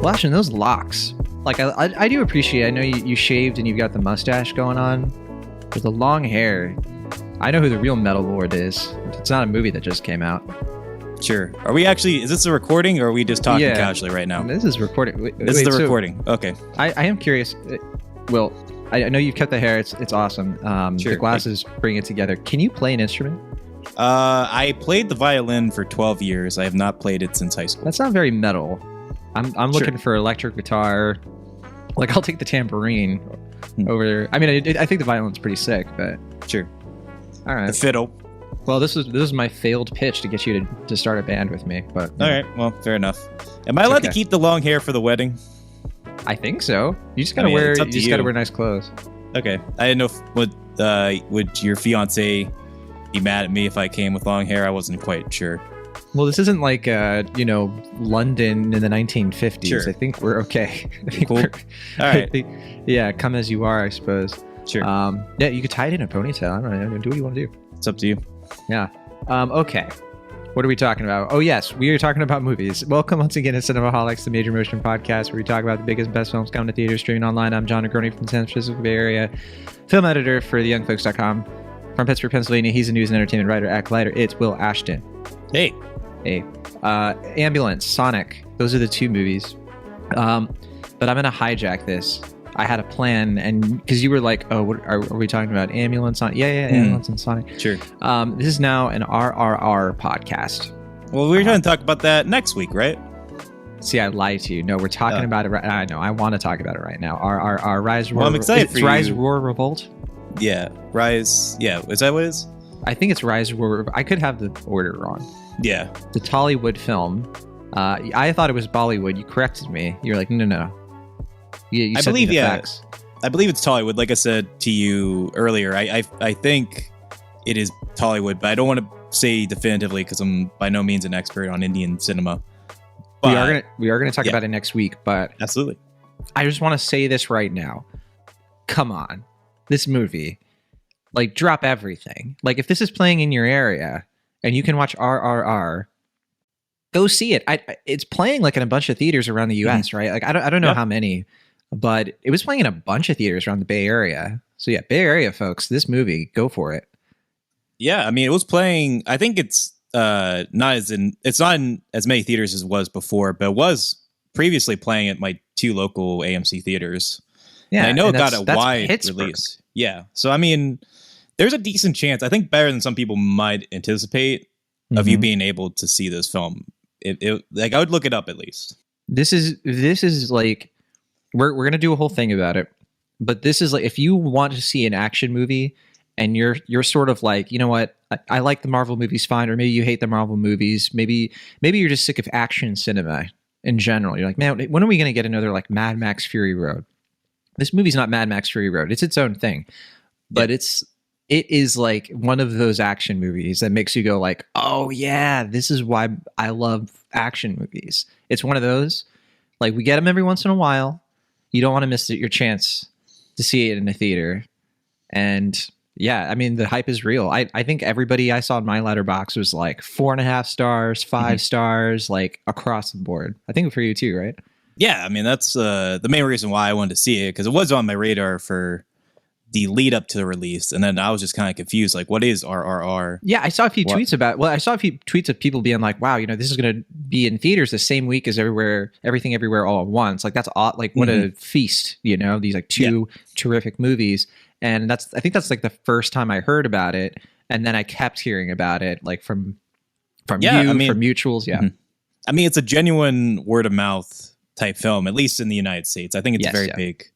Sebastian, those locks. Like, I do appreciate. I know you shaved and you've got the mustache going on, but the long hair. I know who the real Metal Lord is. It's not a movie that just came out. Sure. Are we actually? Is this a recording, or are we just talking casually right now? This is recording. This is the recording. Okay. I am curious. Will, I know you've cut the hair. It's awesome. Sure. The glasses bring it together. Can you play an instrument? I played the violin for 12 years. I have not played it since high school. That's not very metal. I'm looking for electric guitar. Like, I'll take the tambourine over there. I mean, I think the violin's pretty sick, but sure. All right. The fiddle. Well, this is my failed pitch to get you to start a band with me. But all right. Well, fair enough. Am I allowed to keep the long hair for the wedding? I think so. You just gotta wear. You just gotta wear nice clothes. Okay. I didn't know would your fiance be mad at me if I came with long hair? I wasn't quite sure. Well, this isn't like London in the 1950s. Sure. I think we're okay. Cool. All right. Yeah, come as you are, I suppose. Sure. Yeah, you could tie it in a ponytail. I don't know. Do what you want to do. It's up to you. Yeah. Okay. What are we talking about? Oh, yes, we are talking about movies. Welcome once again to Cinemaholics, the Major Motion Podcast, where we talk about the biggest, best films coming to theaters, streaming online. I'm John Negroni from the San Francisco Bay Area, film editor for theyoungfolks.com. From Pittsburgh, Pennsylvania, he's a news and entertainment writer at Collider. It's Will Ashton. Hey. Ambulance, Sonic. Those are the two movies. But I'm going to hijack this. I had a plan, and because you were like, oh, what are we talking about? Ambulance on? Yeah, Ambulance and Sonic. Sure. This is now an RRR podcast. Well, we were trying to talk about that next week, right? See, I lied to you. No, we're talking about it right now. I know. I want to talk about it right now. RRR, Rise, Roar. Well, I'm excited for you. Rise, Roar, Revolt? Yeah. Rise. Yeah. Is that what it is? I think it's Rise, Roar. I could have the order wrong. Yeah. The Tollywood film. I thought it was Bollywood. You corrected me. You're like, no. You I believe, facts. I believe it's Tollywood. Like I said to you earlier, I think it is Tollywood, but I don't want to say definitively because I'm by no means an expert on Indian cinema. But we are gonna talk about it next week, but absolutely. I just want to say this right now. Come on, this movie, like, drop everything. Like, if this is playing in your area and you can watch RRR, go see it. It's playing like in a bunch of theaters around the U.S., right? Like, I don't know how many. But it was playing in a bunch of theaters around the Bay Area. So yeah, Bay Area folks, this movie, go for it. Yeah, I mean, it was playing. I think it's not in as many theaters as it was before, but it was previously playing at my two local AMC theaters. Yeah, and I know it got a wide Pittsburgh. release. Yeah, so I mean, there's a decent chance. I think better than some people might anticipate of you being able to see this film. It like, I would look it up at least. This is like. We're going to do a whole thing about it, but this is like, if you want to see an action movie and you're sort of like, you know what, I like the Marvel movies fine, or maybe you hate the Marvel movies, maybe you're just sick of action cinema in general. You're like, man, when are we going to get another like Mad Max Fury Road? This movie's not Mad Max Fury Road. It's its own thing, but it is like one of those action movies that makes you go like, oh yeah, this is why I love action movies. It's one of those, like, we get them every once in a while. You don't want to miss your chance to see it in a theater. And yeah, I mean, the hype is real. I think everybody I saw in my letterbox was like 4.5 stars, 5 stars, like across the board. I think for you too, right? Yeah, I mean, that's the main reason why I wanted to see it, because it was on my radar for the lead up to the release, and then I was just kind of confused, like, what is RRR? Yeah, I saw a few tweets of people being like, wow, this is going to be in theaters the same week as Everything Everywhere All at Once. Like, that's odd. Like, what a feast, these like two terrific movies. And I think that's like the first time I heard about it. And then I kept hearing about it, like from from mutuals. Yeah. I mean, it's a genuine word of mouth type film, at least in the United States. I think it's very big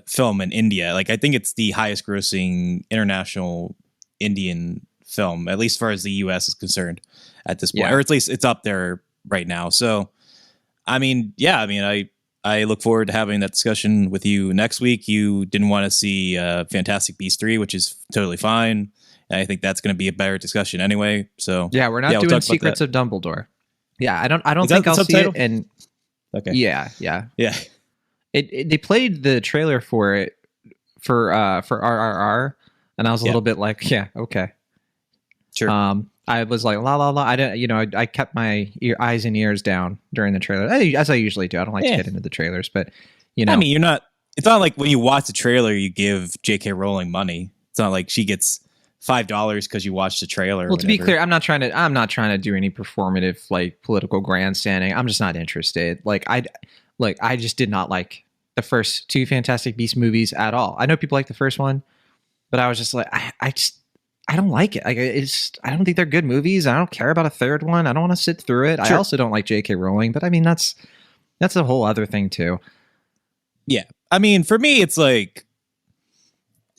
film in India. Like, I think it's the highest grossing international Indian film, at least as far as the US is concerned at this point, or at least it's up there right now. So, I mean, I look forward to having that discussion with you next week. You didn't want to see Fantastic Beasts 3, which is totally fine. And I think that's going to be a better discussion anyway. So yeah, we're not doing Secrets of Dumbledore. Yeah, I don't think I'll see it. And okay, yeah. They played the trailer for it for RRR, and I was a little bit like, yeah, okay. Sure. I was like, la la la. I didn't, I kept my eyes and ears down during the trailer, as I usually do. I don't like to get into the trailers, but I mean, you're not. It's not like when you watch the trailer, you give J.K. Rowling money. It's not like she gets $5 because you watched the trailer. Well, to be clear, I'm not trying to do any performative like political grandstanding. I'm just not interested. I just did not like the first two Fantastic Beasts movies at all. I know people like the first one, but I was just like, I don't like it. I don't think they're good movies. I don't care about a third one. I don't want to sit through it. Sure. I also don't like J.K. Rowling, but I mean, that's a whole other thing too. Yeah. I mean, for me, it's like,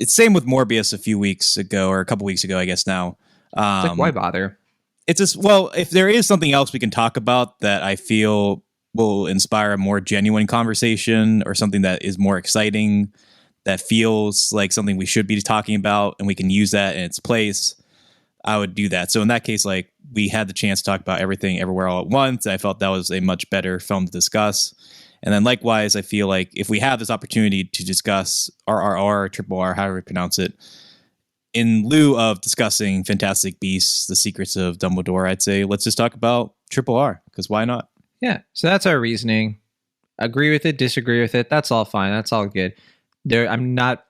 it's same with Morbius a few weeks ago, or a couple weeks ago, I guess now. It's like, why bother? It's just, well, if there is something else we can talk about that I feel will inspire a more genuine conversation, or something that is more exciting, that feels like something we should be talking about, and we can use that in its place, I would do that. So in that case, like, we had the chance to talk about Everything Everywhere All at Once. I felt that was a much better film to discuss. And then likewise, I feel like if we have this opportunity to discuss RRR, Triple R, however you pronounce it, in lieu of discussing Fantastic Beasts, The Secrets of Dumbledore, I'd say let's just talk about Triple R, because why not? Yeah, so that's our reasoning. Agree with it, disagree with it. That's all fine. That's all good. I'm not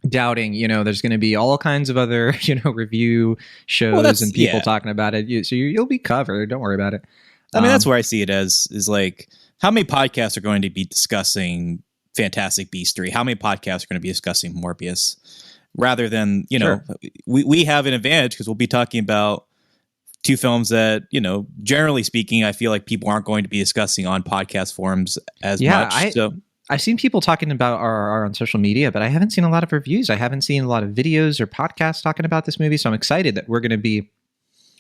doubting, there's going to be all kinds of other, review shows and people talking about it. So you'll be covered. Don't worry about it. I mean, that's where I see it as, is like, how many podcasts are going to be discussing Fantastic Beasts 3? How many podcasts are going to be discussing Morbius? Rather than, sure. we have an advantage because we'll be talking about two films that, generally speaking, I feel like people aren't going to be discussing on podcast forums as much. I've seen people talking about RRR on social media, but I haven't seen a lot of reviews. I haven't seen a lot of videos or podcasts talking about this movie. So I'm excited that we're going to be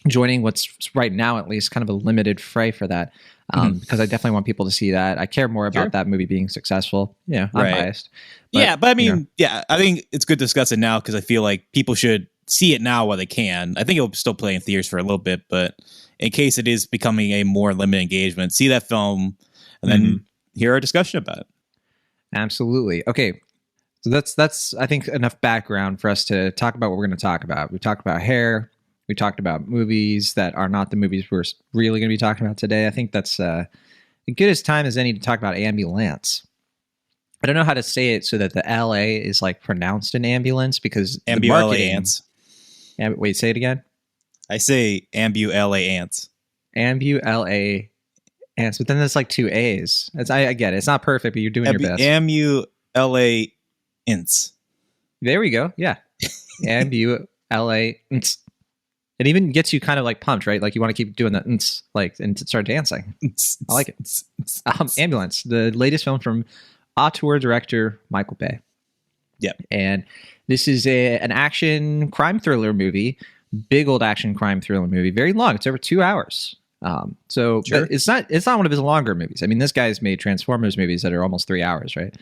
joining what's right now, at least, kind of a limited fray for that. Because I definitely want people to see that. I care more about that movie being successful. Yeah, I'm biased. But I mean, I think it's good to discuss it now, because I feel like people should see it now while they can. I think it'll still play in theaters for a little bit, but in case it is becoming a more limited engagement, see that film and then hear our discussion about it. Absolutely. Okay. So that's I think enough background for us to talk about what we're going to talk about. We talked about hair. We talked about movies that are not the movies we're really going to be talking about today. I think that's as good as time as any to talk about ambulance. I don't know how to say it so that the LA is like pronounced an ambulance, because ambulance. Wait, say it again. I say ambulance. Ambulance, but then there's like two A's. I get it. It's not perfect, but you're doing your best. Ambulance. There we go. Yeah. Ambulance. It even gets you kind of like pumped, right? Like you want to keep doing that, and start dancing. I like it. Ambulance, the latest film from auteur director Michael Bay. Yep. And this is an action crime thriller movie, big old action crime thriller movie, very long. It's over 2 hours. Sure. It's not one of his longer movies. I mean, this guy's made Transformers movies that are almost 3 hours, right?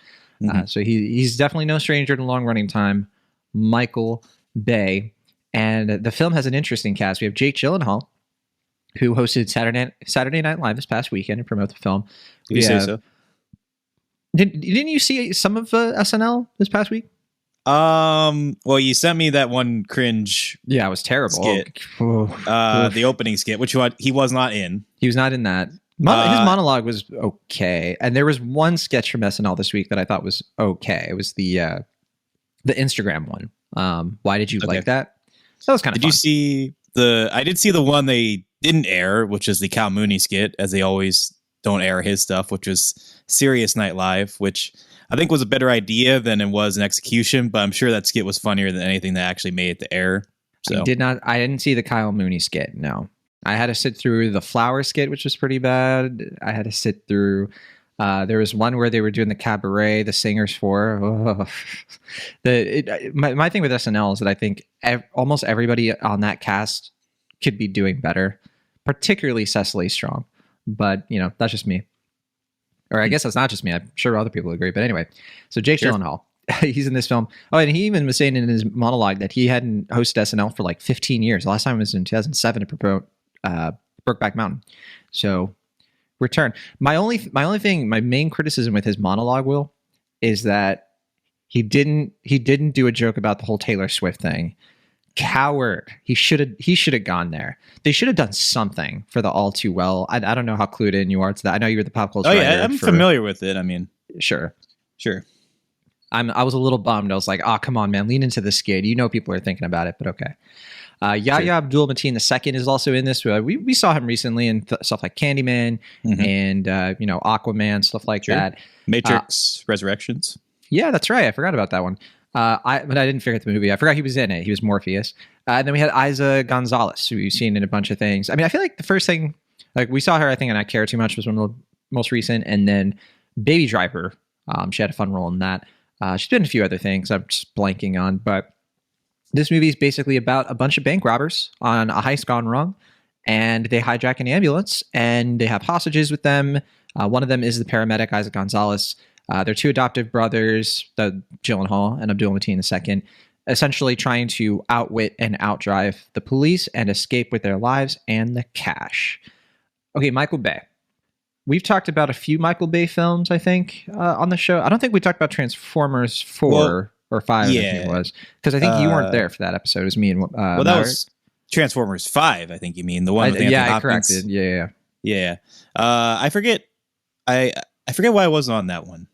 So he's definitely no stranger to long running time. Michael Bay. And the film has an interesting cast. We have Jake Gyllenhaal, who hosted Saturday Night Live this past weekend to promote the film. You say so? Didn't you see some of SNL this past week? Well, you sent me that one cringe. Yeah, it was terrible. Skit. The opening skit, which he was not in. He was not in that. His monologue was okay, and there was one sketch from SNL this week that I thought was okay. It was the Instagram one. Why did you like that? That was kind of fun. Did you see I did see the one they didn't air, which is the Cal Mooney skit, as they always don't air his stuff, which was Serious Night Live, which I think was a better idea than it was in execution, but I'm sure that skit was funnier than anything that actually made it to air. So I didn't see the Kyle Mooney skit. No, I had to sit through the Flower skit, which was pretty bad. I had to sit through. There was one where they were doing the cabaret, the singers for. My thing with SNL is that I think almost everybody on that cast could be doing better, particularly Cecily Strong. But that's just me. Or I guess that's not just me. I'm sure other people agree. But anyway, so Jake Gyllenhaal, he's in this film. Oh, and he even was saying in his monologue that he hadn't hosted SNL for like 15 years. The last time was in 2007 to promote Brokeback Mountain. So return. My main criticism with his monologue, Will, is that he didn't do a joke about the whole Taylor Swift thing. coward. He should have gone there. They should have done something for the All Too Well. I don't know how clued in you are to that. I know you're the pop culture. Oh yeah, I'm familiar with it. I mean, sure. I was a little bummed. I was like, oh, come on, man, lean into this kid. You know, people are thinking about it, but okay. Yahya Abdul-Mateen II is also in this. We saw him recently in stuff like Candyman and Aquaman, stuff like that. Matrix Resurrections. Yeah, that's right. I forgot about that one. But I didn't forget the movie. I forgot he was in it. He was Morpheus. And then we had Eiza Gonzáles, who we've seen in a bunch of things. I mean, I feel like the first thing, like we saw her, I think, in I Care Too Much was one of the most recent. And then Baby Driver, she had a fun role in that. She's been in a few other things I'm just blanking on, but this movie is basically about a bunch of bank robbers on a heist gone wrong, and they hijack an ambulance, and they have hostages with them. One of them is the paramedic, Eiza Gonzáles. They're two adoptive brothers, the Gyllenhaal and Abdul-Mateen II, essentially trying to outwit and outdrive the police and escape with their lives and the cash. Okay, Michael Bay. We've talked about a few Michael Bay films, I think, on the show. I don't think we talked about Transformers 4 or 5, yeah. I think it was. Because I think you weren't there for that episode. It was me and well, that was Transformers 5, I think you mean. The one with Anthony Hopkins. I corrected. Yeah. I forget why I wasn't on that one.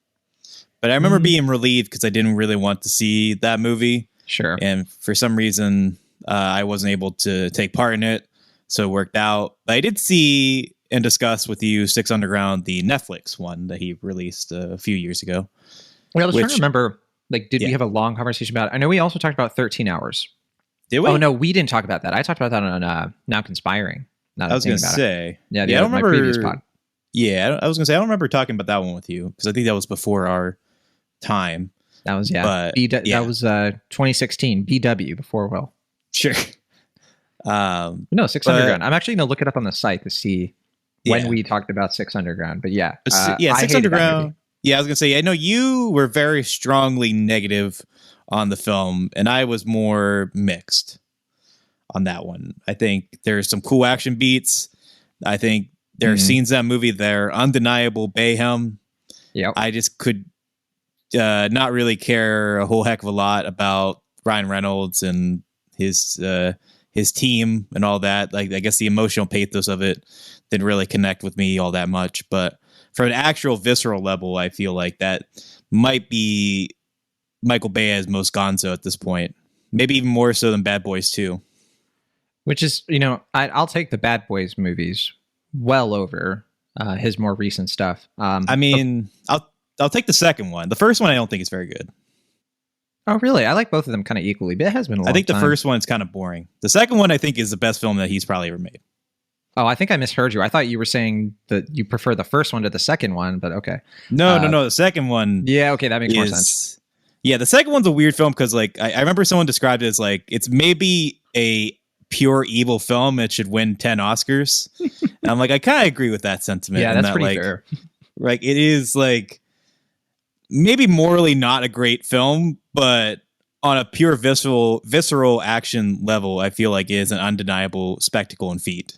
But I remember being relieved because I didn't really want to see that movie. Sure. And for some reason, I wasn't able to take part in it. So it worked out. But I did see and discuss with you Six Underground, the Netflix one that he released a few years ago. Well, I was trying to remember, like, did we have a long conversation about it? I know we also talked about 13 Hours. Did we? Oh, no, we didn't talk about that. I talked about that on Now Conspiring. I was going to say. Yeah, I don't remember. My previous pod. Yeah, I was going to say, I don't remember talking about that one with you because I think that was before our time. That was, that was 2016, BW, before Will. Sure. No, Six Underground. I'm actually going to look it up on the site to see when we talked about Six Underground. But Six Underground. Yeah, I was going to say, I know you were very strongly negative on the film, and I was more mixed on that one. I think there's some cool action beats. I think there are scenes in that movie that are undeniable Bayhem. Yeah, I just could not really care a whole heck of a lot about Ryan Reynolds and his team and all that. Like, I guess the emotional pathos of it didn't really connect with me all that much. But from an actual visceral level, I feel like that might be Michael Bay's most gonzo at this point. Maybe even more so than Bad Boys 2. Which is, I'll take the Bad Boys movies well over his more recent stuff. I'll take the second one. The first one I don't think is very good. Oh, really? I like both of them kind of equally, but it has been a long time. I think the first one is kind of boring. The second one I think is the best film that he's probably ever made. Oh, I think I misheard you. I thought you were saying that you prefer the first one to the second one, but okay. No. The second one. Yeah, okay, that makes more sense. Yeah, the second one's a weird film because, like, I remember someone described it as like it's maybe a pure evil film. It should win 10 Oscars. And I'm like, I kind of agree with that sentiment. Yeah, that's pretty fair. Like, it is like maybe morally not a great film, but on a pure visceral action level, I feel like it is an undeniable spectacle and feat.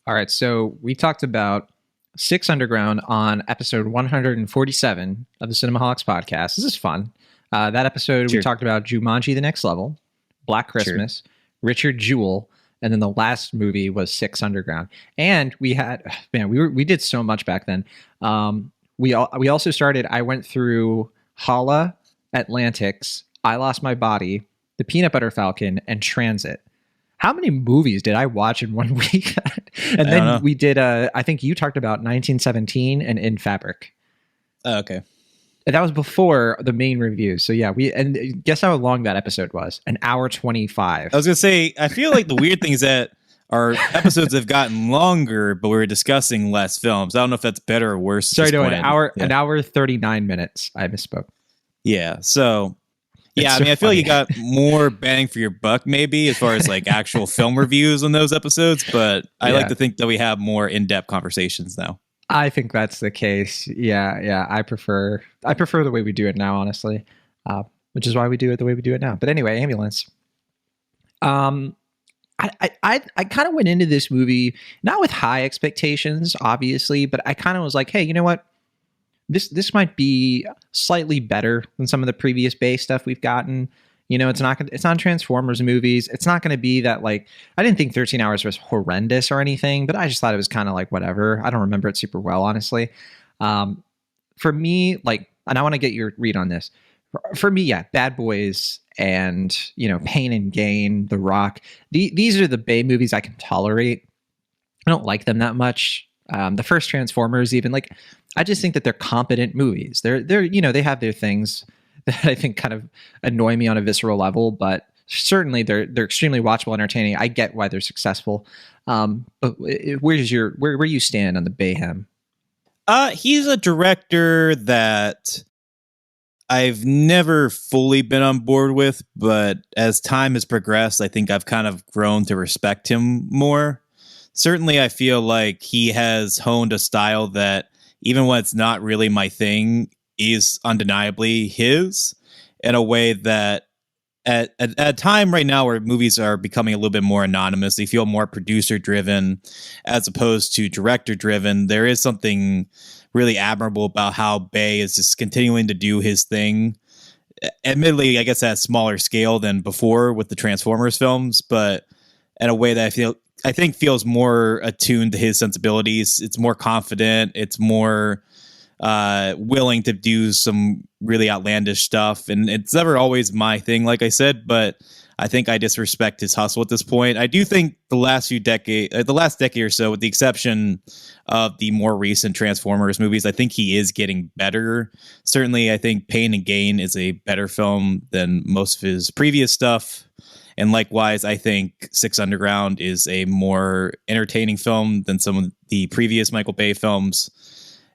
All right, so we talked about Six Underground on episode 147 of the Cinemaholics podcast. This is fun. That episode, we talked about Jumanji: The Next Level, Black Christmas, Richard Jewell, and then the last movie was Six Underground. And we had, we did so much back then. We also started, I went through Hala, Atlantics, I Lost My Body, The Peanut Butter Falcon, and Transit. How many movies did I watch in 1 week? And then we did, I think you talked about 1917 and In Fabric. Oh, okay. And that was before the main reviews. So yeah, and guess how long that episode was? An hour 25. I was going to say, I feel like the weird thing is that our episodes have gotten longer, but we're discussing less films. I don't know if that's better or worse. Sorry, no, an hour 39 minutes. I misspoke. Yeah. So yeah, I feel like you got more bang for your buck, maybe, as far as like actual film reviews on those episodes. But I like to think that we have more in-depth conversations now. I think that's the case. Yeah. I prefer the way we do it now, honestly, which is why we do it the way we do it now. But anyway, Ambulance. I kind of went into this movie not with high expectations, obviously, but I kind of was like, hey, you know what? This might be slightly better than some of the previous Bay stuff we've gotten. You know, it's not Transformers movies. It's not going to be that, like, I didn't think 13 Hours was horrendous or anything, but I just thought it was kind of like whatever. I don't remember it super well, honestly. For me, like, and I want to get your read on this. For me, yeah, Bad Boys and, you know, Pain and Gain, The Rock. These are the Bay movies I can tolerate. I don't like them that much. The first Transformers, even, like, I just think that they're competent movies. They're you know, they have their things that I think kind of annoy me on a visceral level, but certainly they're extremely watchable, entertaining. I get why they're successful. But where you stand on the Bayhem? He's a director that I've never fully been on board with, but as time has progressed, I think I've kind of grown to respect him more. Certainly, I feel like he has honed a style that, even when it's not really my thing, is undeniably his, in a way that at a time right now where movies are becoming a little bit more anonymous, they feel more producer driven as opposed to director driven. There is something really admirable about how Bay is just continuing to do his thing. Admittedly, I guess at a smaller scale than before with the Transformers films, but in a way that I think feels more attuned to his sensibilities. It's more confident. It's more willing to do some really outlandish stuff. And it's never always my thing, like I said, but I think I disrespect his hustle at this point. I do think the last decade or so, with the exception of the more recent Transformers movies, I think he is getting better. Certainly, I think Pain and Gain is a better film than most of his previous stuff. And likewise, I think Six Underground is a more entertaining film than some of the previous Michael Bay films.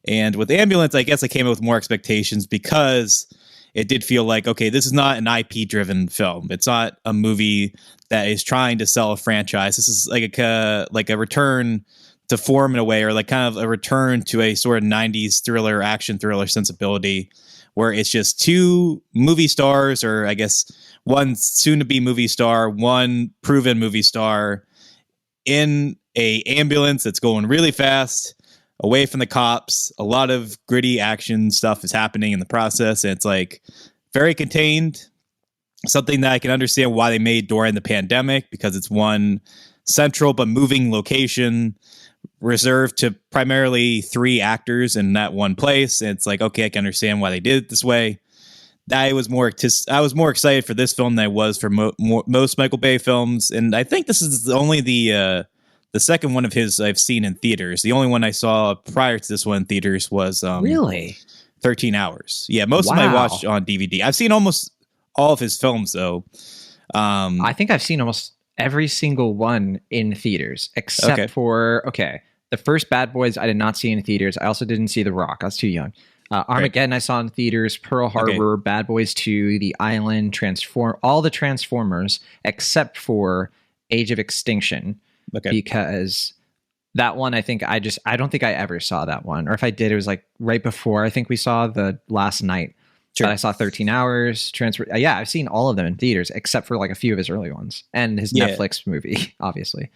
And with Ambulance, I guess I came up with more expectations because it did feel like, okay, this is not an IP-driven film. It's not a movie that is trying to sell a franchise. This is like a return to form in a way, or like kind of a return to a sort of 90s thriller, action thriller sensibility, where it's just two movie stars, or I guess one soon-to-be movie star, one proven movie star, in a ambulance that's going really fast, away from the cops. A lot of gritty action stuff is happening in the process, and it's like very contained. Something that I can understand why they made during the pandemic, because it's one central but moving location reserved to primarily 3 actors in that one place. And it's like, okay, I can understand why they did it this way. I was more excited for this film than I was for most Michael Bay films, and I think this is only the second one of his I've seen in theaters. The only one I saw prior to this one in theaters was really 13 Hours. Yeah, most of them I watched on DVD. I've seen almost all of his films though. I think I've seen almost every single one in theaters except for the first Bad Boys I did not see in theaters. I also didn't see The Rock. I was too young. Armageddon I saw in theaters, Pearl Harbor, Bad Boys 2, The Island, all the Transformers except for Age of Extinction, because that one I don't think I ever saw that one, or if I did, it was like right before I think we saw the last night. Sure. But I saw 13 Hours, I've seen all of them in theaters except for like a few of his early ones and his Netflix movie, obviously.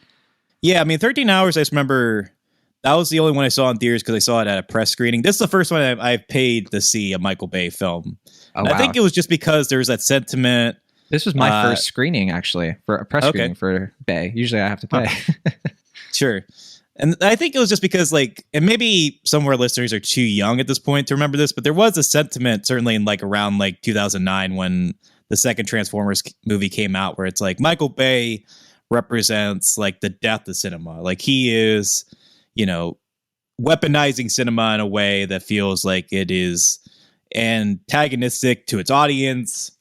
Yeah, I mean, 13 Hours, I just remember that was the only one I saw in theaters because I saw it at a press screening. This is the first one I've paid to see a Michael Bay film. Oh, wow. I think it was just because there was that sentiment. This was my first screening, actually, for a press screening for Bay. Usually I have to pay. Sure. And I think it was just because, like, and maybe some of our listeners are too young at this point to remember this, but there was a sentiment, certainly in like around like 2009 when the second Transformers movie came out, where it's like Michael Bay represents like the death of cinema. Like he is, you know, weaponizing cinema in a way that feels like it is antagonistic to its audience,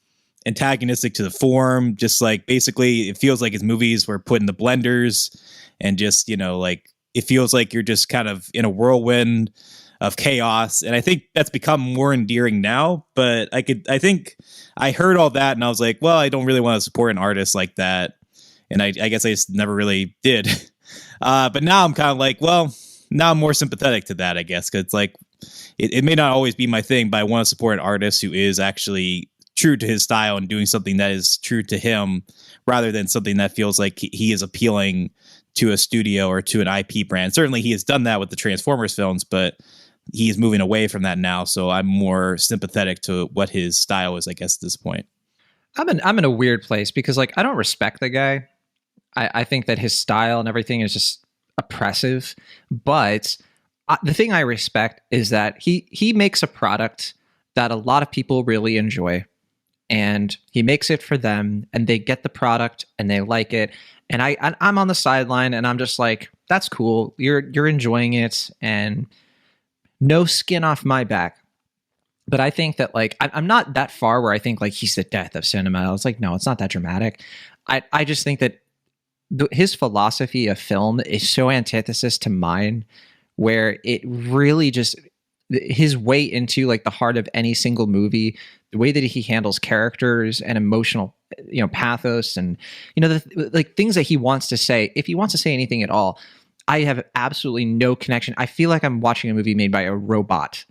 antagonistic to the form. Just like basically it feels like his movies were put in the blenders and just, you know, like it feels like you're just kind of in a whirlwind of chaos. And I think that's become more endearing now, but I think I heard all that and I was like, well, I don't really want to support an artist like that. And I guess I just never really did. But now I'm kind of like, well, now I'm more sympathetic to that, I guess. Cause it's like, it may not always be my thing, but I want to support an artist who is actually true to his style and doing something that is true to him rather than something that feels like he is appealing to a studio or to an IP brand. Certainly he has done that with the Transformers films, but he's moving away from that now. So I'm more sympathetic to what his style is, I guess, at this point. I'm in a weird place because like I don't respect the guy. I think that his style and everything is just oppressive. But the thing I respect is that he makes a product that a lot of people really enjoy, and he makes it for them, and they get the product and they like it. And I'm on the sideline, and I'm just like, that's cool. You're enjoying it, and no skin off my back. But I think that like I'm not that far where I think like he's the death of cinema. It's like, no, it's not that dramatic. I just think that his philosophy of film is so antithesis to mine, where it really just his way into like the heart of any single movie, the way that he handles characters and emotional, pathos, and the like things that he wants to say. If he wants to say anything at all, I have absolutely no connection. I feel like I'm watching a movie made by a robot,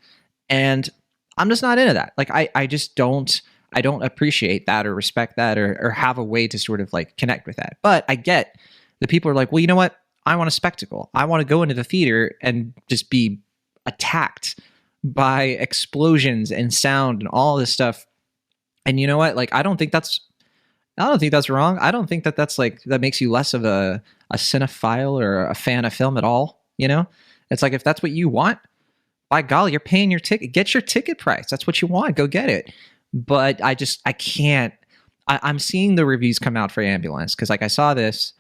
and I'm just not into that. Like I just don't. I don't appreciate that or respect that or have a way to sort of like connect with that. But I get the people are like, well, you know what? I want a spectacle. I want to go into the theater and just be attacked by explosions and sound and all this stuff. And you know what? Like, I don't think that's wrong. I don't think that that's like, that makes you less of a cinephile or a fan of film at all. It's like, if that's what you want, by golly, you're paying your ticket. Get your ticket price. That's what you want. Go get it. But I can't. I'm seeing the reviews come out for Ambulance because like I saw this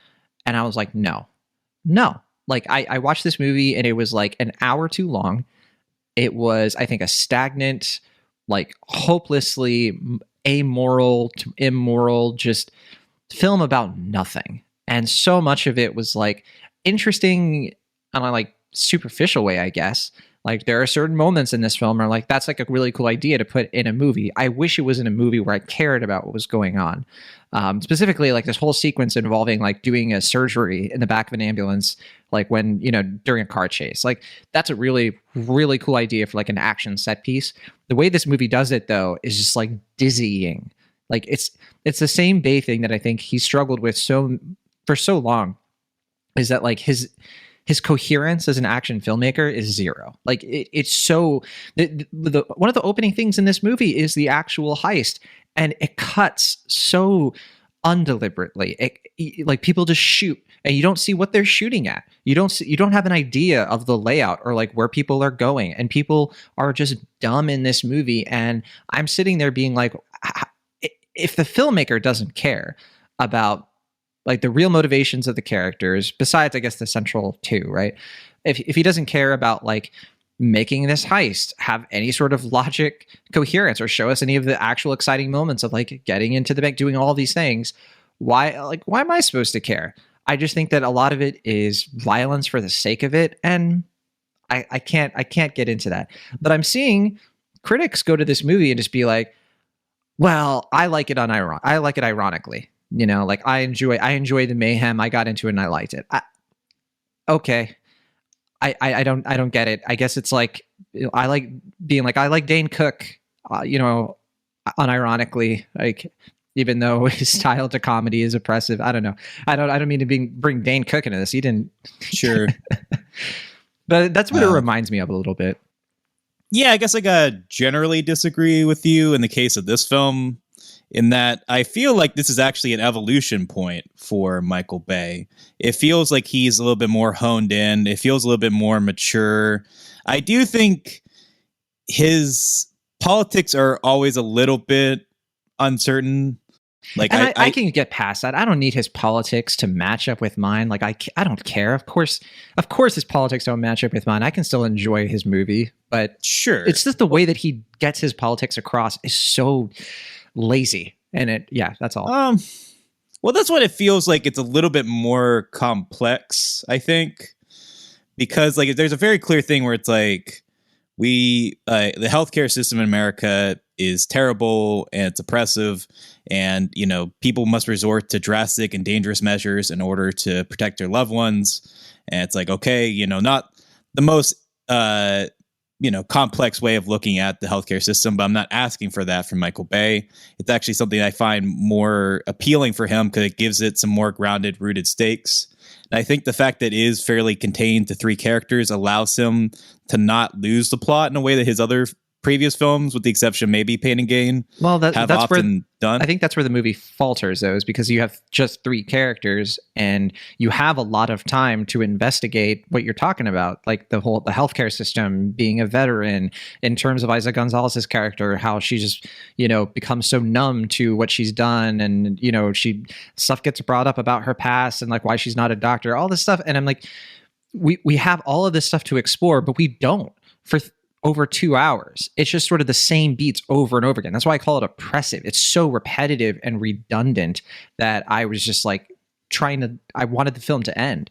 and I was like, no. Like I watched this movie and it was like an hour too long. It was, I think, a stagnant, like hopelessly amoral, immoral, just film about nothing. And so much of it was like interesting on a like superficial way, I guess. Like there are certain moments in this film where like, that's like a really cool idea to put in a movie. I wish it was in a movie where I cared about what was going on. Specifically like this whole sequence involving like doing a surgery in the back of an ambulance, like when, during a car chase, like that's a really, really cool idea for like an action set piece. The way this movie does it though, is just like dizzying. Like it's the same Bay thing that I think he struggled with for so long, is that like his coherence as an action filmmaker is zero. Like it's so one of the opening things in this movie is the actual heist, and it cuts so undeliberately. Like people just shoot, and you don't see what they're shooting at. You don't have an idea of the layout or like where people are going, and people are just dumb in this movie. And I'm sitting there being like, if the filmmaker doesn't care about like the real motivations of the characters, besides, I guess, the central two, right? If he doesn't care about like making this heist have any sort of logic coherence or show us any of the actual exciting moments of like getting into the bank, doing all these things, why am I supposed to care? I just think that a lot of it is violence for the sake of it. And I can't get into that. But I'm seeing critics go to this movie and just be like, well, I like it ironically. Like I enjoy the mayhem. I got into it and I liked it. Okay. I don't get it. I guess it's like, I like being like, I like Dane Cook, unironically, like, even though his style to comedy is oppressive. I don't know. I don't mean to bring Dane Cook into this. He didn't. Sure. But that's what it reminds me of a little bit. Yeah, I guess I gotta generally disagree with you in the case of this film, in that I feel like this is actually an evolution point for Michael Bay. It feels like he's a little bit more honed in. It feels a little bit more mature. I do think his politics are always a little bit uncertain. Like I can get past that. I don't need his politics to match up with mine. Like I don't care. Of course his politics don't match up with mine. I can still enjoy his movie, but sure, it's just the way that he gets his politics across is so lazy. And that's all. Well, that's what it feels like. It's a little bit more complex, I think, because like there's a very clear thing where it's like the healthcare system in America is terrible and it's oppressive, and people must resort to drastic and dangerous measures in order to protect their loved ones. And it's like, okay, not the most complex way of looking at the healthcare system, but I'm not asking for that from Michael Bay. It's actually something I find more appealing for him because it gives it some more grounded, rooted stakes. And I think the fact that it is fairly contained to three characters allows him to not lose the plot in a way that his other previous films, with the exception of maybe Pain and Gain, well, have that's often done. I think that's where the movie falters, though, is because you have just 3 characters and you have a lot of time to investigate what you're talking about, like the healthcare system, being a veteran, in terms of Eiza Gonzáles' character, how she just, becomes so numb to what she's done, and stuff gets brought up about her past and like why she's not a doctor, all this stuff, and I'm like, we have all of this stuff to explore, but we don't for over 2 hours. It's just sort of the same beats over and over again. That's why I call it oppressive. It's so repetitive and redundant that I was just like I wanted the film to end.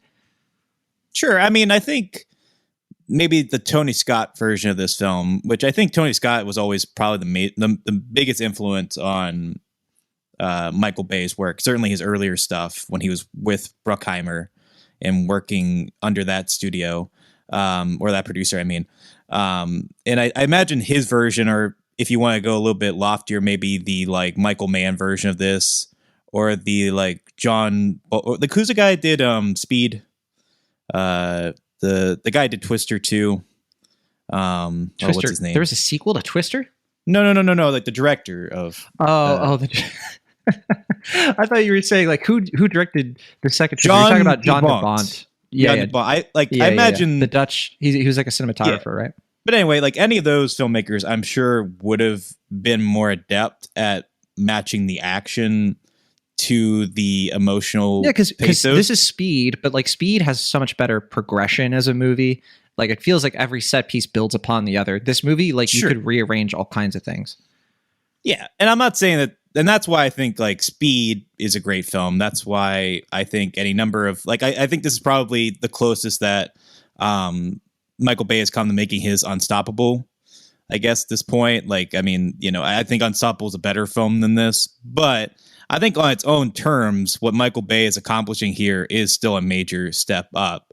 Sure. I mean, I think maybe the Tony Scott version of this film, which I think Tony Scott was always probably the biggest influence on Michael Bay's work. Certainly his earlier stuff when he was with Bruckheimer and working under that studio, or that producer, I mean. And I imagine his version, or if you want to go a little bit loftier, maybe the like Michael Mann version of this, or the like who's the guy that did Speed, the guy did Twister too. Twister. What's his name? There was a sequel to Twister? No. Like the director of. I thought you were saying like who directed the second. You're talking about John de Bont. Yeah. I imagine the Dutch. He was like a cinematographer, right? But anyway, like any of those filmmakers, I'm sure would have been more adept at matching the action to the emotional. Yeah, because this is Speed, but like Speed has so much better progression as a movie. Like it feels like every set piece builds upon the other. This movie, like you could rearrange all kinds of things. Yeah, and I'm not saying that. And that's why I think like Speed is a great film. That's why I think any number of like I think this is probably the closest that Michael Bay has come to making his Unstoppable. I guess at this point, like I mean, I think Unstoppable is a better film than this, but I think on its own terms, what Michael Bay is accomplishing here is still a major step up.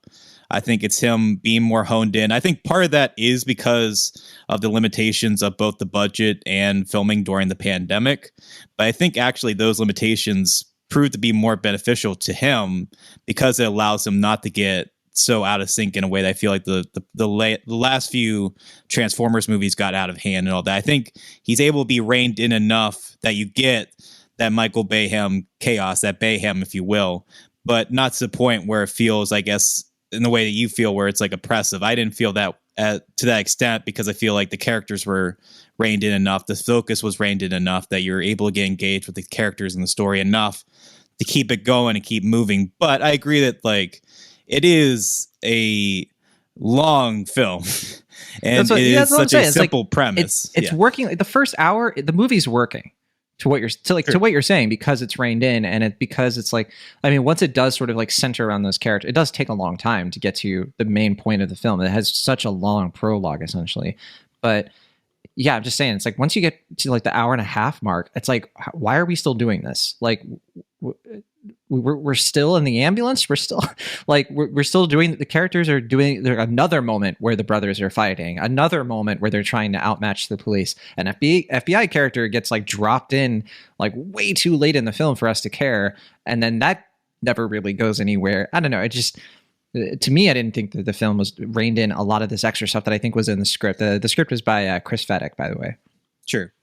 I think it's him being more honed in. I think part of that is because of the limitations of both the budget and filming during the pandemic. But I think actually those limitations prove to be more beneficial to him because it allows him not to get so out of sync in a way that I feel like the last few Transformers movies got out of hand and all that. I think he's able to be reined in enough that you get that Michael Bayhem chaos, that Bayhem, if you will, but not to the point where it feels, I guess, in the way that you feel where it's like oppressive. I didn't feel that to that extent because I feel like the characters were reined in enough. The focus was reined in enough that you're able to get engaged with the characters and the story enough to keep it going and keep moving. But I agree that like it is a long film and it is such a simple premise. It's working. Like the first hour, the movie's working. To what you're saying, because it's reined in and because it's like, I mean, once it does sort of like center around those characters, it does take a long time to get to the main point of the film. It has such a long prologue essentially, but yeah, I'm just saying, it's like once you get to like the hour and a half mark, it's like, why are we still doing this? Like we're still in the ambulance. We're still like, we're still doing, the characters are doing another moment where the brothers are fighting, another moment where they're trying to outmatch the police. An FBI character gets like dropped in like way too late in the film for us to care. And then that never really goes anywhere. I don't know. It just, to me, I didn't think that the film was reined in a lot of this extra stuff that I think was in the script. The script was by Chris Fedek, by the way. Sure.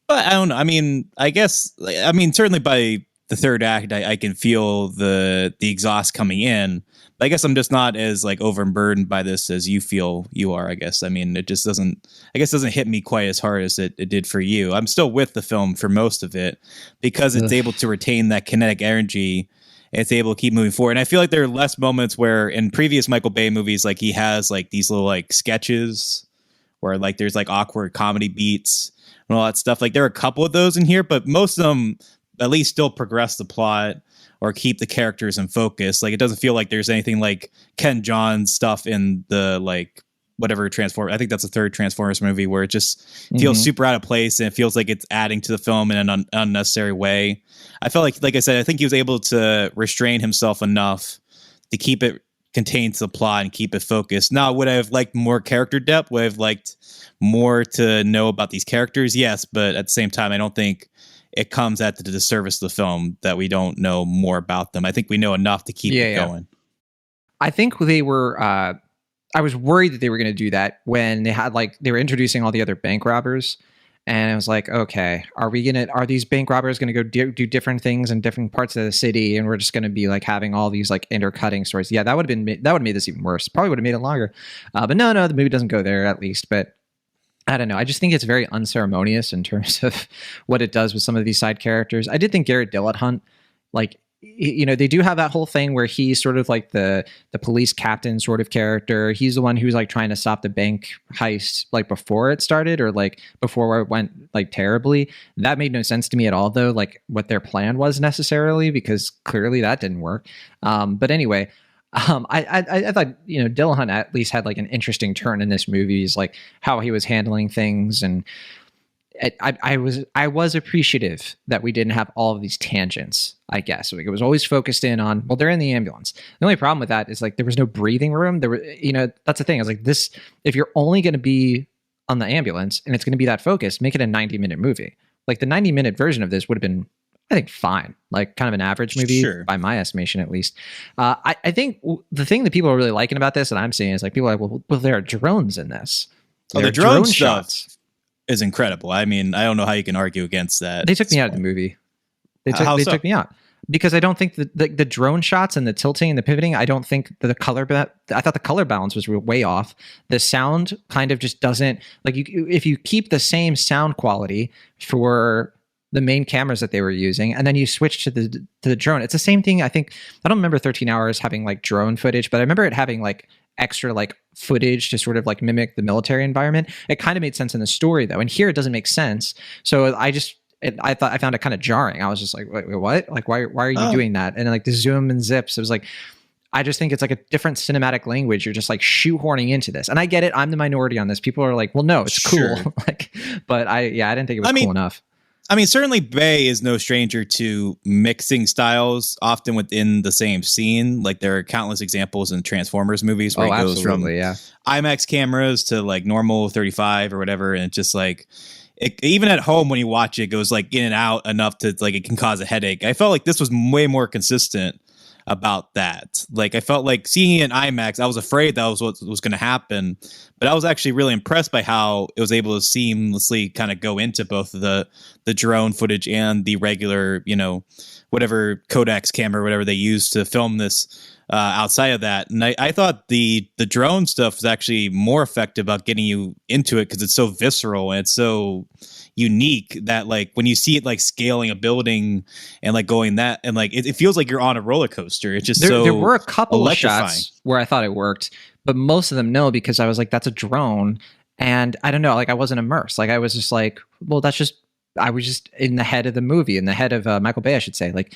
But I don't know. I mean, I guess, certainly by the third act, I can feel the exhaust coming in. But I guess I'm just not as like overburdened by this as you feel you are, I guess. I mean, it just doesn't hit me quite as hard as it did for you. I'm still with the film for most of it because it's able to retain that kinetic energy. It's able to keep moving forward. And I feel like there are less moments where in previous Michael Bay movies, like he has like these little like sketches where like there's like awkward comedy beats and all that stuff. Like there are a couple of those in here, but most of them at least still progress the plot or keep the characters in focus. Like it doesn't feel like there's anything like Ken Jeong's stuff in the like whatever Transformers. I think that's the third Transformers movie where it just feels super out of place and it feels like it's adding to the film in an unnecessary way. I felt like I said, I think he was able to restrain himself enough to keep it contained to the plot and keep it focused. Now, would I have liked more character depth? Would I have liked more to know about these characters? Yes, but at the same time, I don't think it comes at the disservice of the film that we don't know more about them. I think we know enough to keep it going. I think they were I was worried that they were going to do that when they were introducing all the other bank robbers. And I was like, okay, are these bank robbers going to go do different things in different parts of the city? And we're just going to be like having all these like intercutting stories. Yeah, that would have made this even worse. Probably would have made it longer. But no, the movie doesn't go there at least. But I don't know. I just think it's very unceremonious in terms of what it does with some of these side characters. I did think Garrett Dillahunt, like, they do have that whole thing where he's sort of like the police captain sort of character. He's the one who's like trying to stop the bank heist like before it started or like before it went like terribly. That made no sense to me at all, though, like what their plan was necessarily, because clearly that didn't work. But anyway, I thought, Dillahunt at least had like an interesting turn in this movie. Is like how he was handling things, and I was appreciative that we didn't have all of these tangents, I guess. Like, it was always focused in on, well, they're in the ambulance. The only problem with that is like there was no breathing room. There were, that's the thing. I was like, this, if you're only going to be on the ambulance and it's going to be that focused, make it a 90-minute movie. Like the 90-minute version of this would have been, I think, fine. Like kind of an average movie, sure, by my estimation, at least. I think the thing that people are really liking about this, and I'm seeing, is like people are like, well, there are drones in this. Oh, the drone shots is incredible. I mean, I don't know how you can argue against that. They took me out of the movie. They took me out because I don't think the drone shots and the tilting and the pivoting, I don't think I thought the color balance was way off. The sound kind of just doesn't, like, if you keep the same sound quality for the main cameras that they were using, and then you switch to the drone, it's the same thing. I don't remember 13 Hours having like drone footage, but I remember it having like extra like footage to sort of like mimic the military environment. It kind of made sense in the story, though, and here it doesn't make sense. So I found it kind of jarring. I was just like, wait, what? Like, why are you doing that? And like the zoom and zips, it was like, I just think it's like a different cinematic language. You're just like shoehorning into this, and I get it. I'm the minority on this. People are like, well, no, it's cool. Like, but I didn't think it was cool enough. I mean, certainly Bay is no stranger to mixing styles, often within the same scene. Like, there are countless examples in Transformers movies where it goes from IMAX cameras to like normal 35 or whatever, and it's just like, even at home when you watch it, goes like in and out enough to like it can cause a headache. I felt like this was way more consistent about that. Like, I felt like seeing it in IMAX, I was afraid that was what was going to happen, but I was actually really impressed by how it was able to seamlessly kind of go into both the drone footage and the regular, whatever Kodak's camera, whatever they use to film this outside of that. And I thought the drone stuff was actually more effective about getting you into it because it's so visceral and it's so unique that like when you see it like scaling a building and like going that, and like it feels like you're on a roller coaster. It's just there were a couple of shots where I thought it worked, but most of them no, because I was like, that's a drone, and I don't know, like I wasn't immersed. Like I was just like, well, I was just in the head of the movie, in the head of Michael Bay, I should say. Like,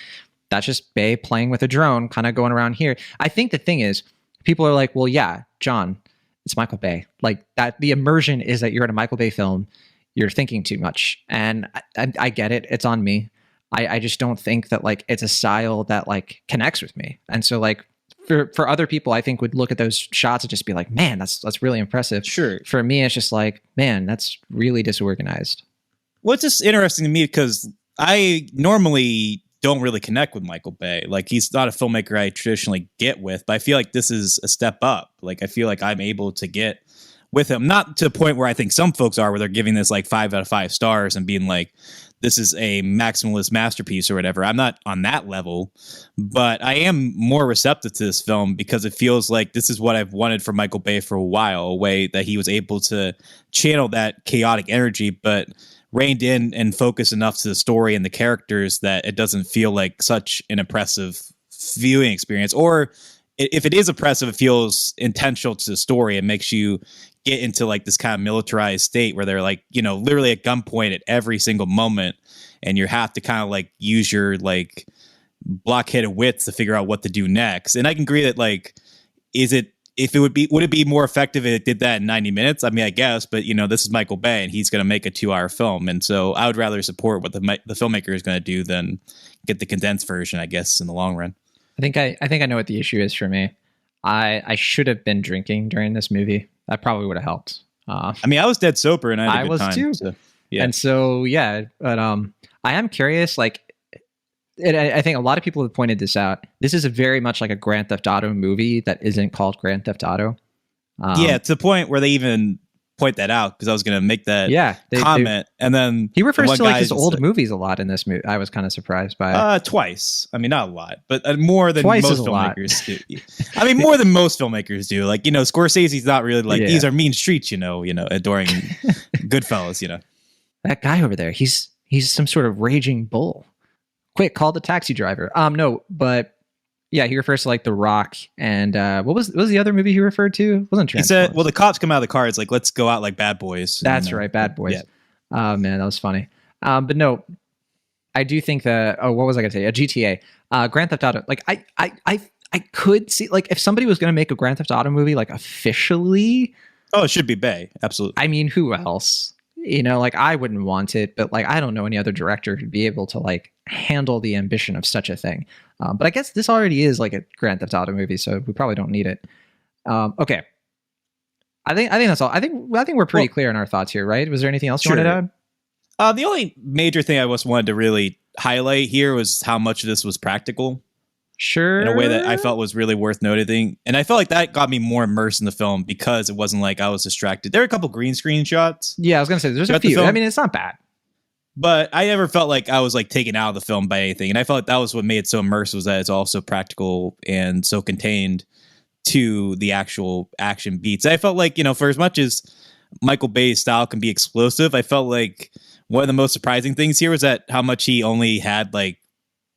that's just Bay playing with a drone, kind of going around here. I think the thing is, people are like, well, yeah, John, it's Michael Bay. Like that, the immersion is that you're in a Michael Bay film. You're thinking too much, and I get it. It's on me. I just don't think that like it's a style that like connects with me. And so like for other people, I think would look at those shots and just be like, man, that's really impressive. Sure. For me, it's just like, man, that's really disorganized. Well, it's just interesting to me because I normally don't really connect with Michael Bay. Like, he's not a filmmaker I traditionally get with, but I feel like this is a step up. Like, I feel like I'm able to get with him, not to the point where I think some folks are, where they're giving this like 5 out of 5 stars and being like, this is a maximalist masterpiece or whatever. I'm not on that level, but I am more receptive to this film because it feels like this is what I've wanted from Michael Bay for a while, a way that he was able to channel that chaotic energy, but reined in and focus enough to the story and the characters that it doesn't feel like such an oppressive viewing experience. Or if it is oppressive, it feels intentional to the story. It makes you get into like this kind of militarized state where they're like, literally at gunpoint at every single moment. And you have to kind of like use your like blockheaded wits to figure out what to do next. And I can agree that like, would it be more effective if it did that in 90 minutes? I mean, I guess, but this is Michael Bay and he's going to make a 2-hour film. And so I would rather support what the filmmaker is going to do than get the condensed version, I guess, in the long run. I think I know what the issue is for me. I should have been drinking during this movie. That probably would have helped. I mean, I was dead sober and I had a good time. Too. So, yeah. And so, yeah, but I am curious, like, I think a lot of people have pointed this out. This is very much like a Grand Theft Auto movie that isn't called Grand Theft Auto. To the point where they even point that out, because I was going to make that comment. And then he refers to like his old movies a lot in this movie. I was kind of surprised by it. Twice. I mean, not a lot, but more than most filmmakers do. I mean, more than most filmmakers do. Like, Scorsese's not really like, these are mean streets, during Goodfellas, That guy over there, he's some sort of raging bull. Quick, call the taxi driver. No, but yeah, he refers to like The Rock and what was the other movie he referred to? It wasn't Transformers. He said, well, the cops come out of the car. It's like, let's go out like bad boys. That's right, bad boys. Yeah. Oh man, that was funny. But no, I do think that. Oh, what was I going to say? A GTA, Grand Theft Auto. Like I could see like if somebody was going to make a Grand Theft Auto movie like officially. Oh, it should be Bay. Absolutely. I mean, who else? Like I wouldn't want it, but like I don't know any other director who'd be able to like handle the ambition of such a thing. But I guess this already is like a Grand Theft Auto movie, so we probably don't need it. Okay, I think that's all. I think we're pretty clear in our thoughts here, right? Was there anything else you wanted to add? The only major thing I just wanted to really highlight here was how much of this was practical. Sure. In a way that I felt was really worth noting. And I felt like that got me more immersed in the film because it wasn't like I was distracted. There were a couple green screen shots. Yeah, I was going to say, there's a few. I mean, it's not bad. But I never felt like I was like taken out of the film by anything. And I felt like that was what made it so immersive, was that it's also practical and so contained to the actual action beats. I felt like, for as much as Michael Bay's style can be explosive, I felt like one of the most surprising things here was that how much he only had like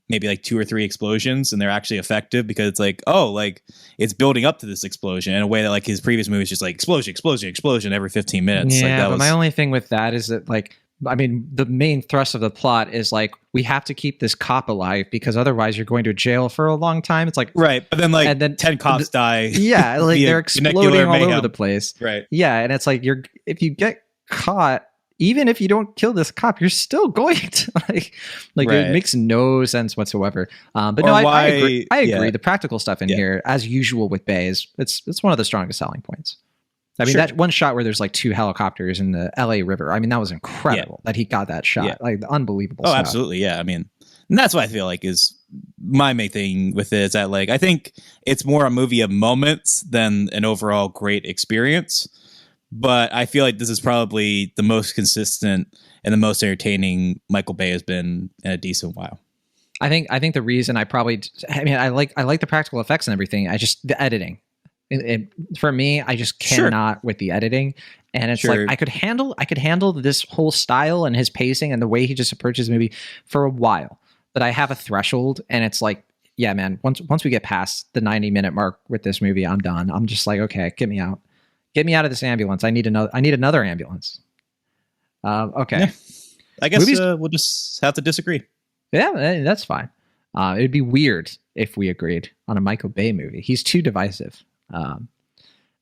maybe like 2 or 3 explosions, and they're actually effective because it's like, oh, like it's building up to this explosion in a way that like his previous movies just like explosion every 15 minutes. Yeah, but my only thing with that is that like, I mean, the main thrust of the plot is like, we have to keep this cop alive because otherwise you're going to jail for a long time. It's like, right. But then 10 cops die. Yeah. Like they're exploding all over the place. Right. Yeah. And it's like, if you get caught, even if you don't kill this cop, you're still going to like right. It makes no sense whatsoever. But no, I agree. I agree. The practical stuff in here, as usual with Bay, it's one of the strongest selling points. I mean, that one shot where there's like 2 helicopters in the LA River. I mean, that was incredible that he got that shot. Like unbelievable. Oh, stuff. Absolutely. Yeah. I mean, and that's what I feel like is my main thing with it, is that like, I think it's more a movie of moments than an overall great experience. But I feel like this is probably the most consistent and the most entertaining Michael Bay has been in a decent while. I think the reason I like the practical effects and everything. The editing. For me, I just cannot with the editing. And it's like I could handle this whole style and his pacing and the way he just approaches the movie for a while. But I have a threshold, and it's like, yeah, man, once we get past the 90-minute mark with this movie, I'm done. I'm just like, okay, get me out. Get me out of this ambulance. I need another ambulance. Okay. Yeah. I guess we'll just have to disagree. Yeah, that's fine. It'd be weird if we agreed on a Michael Bay movie. He's too divisive.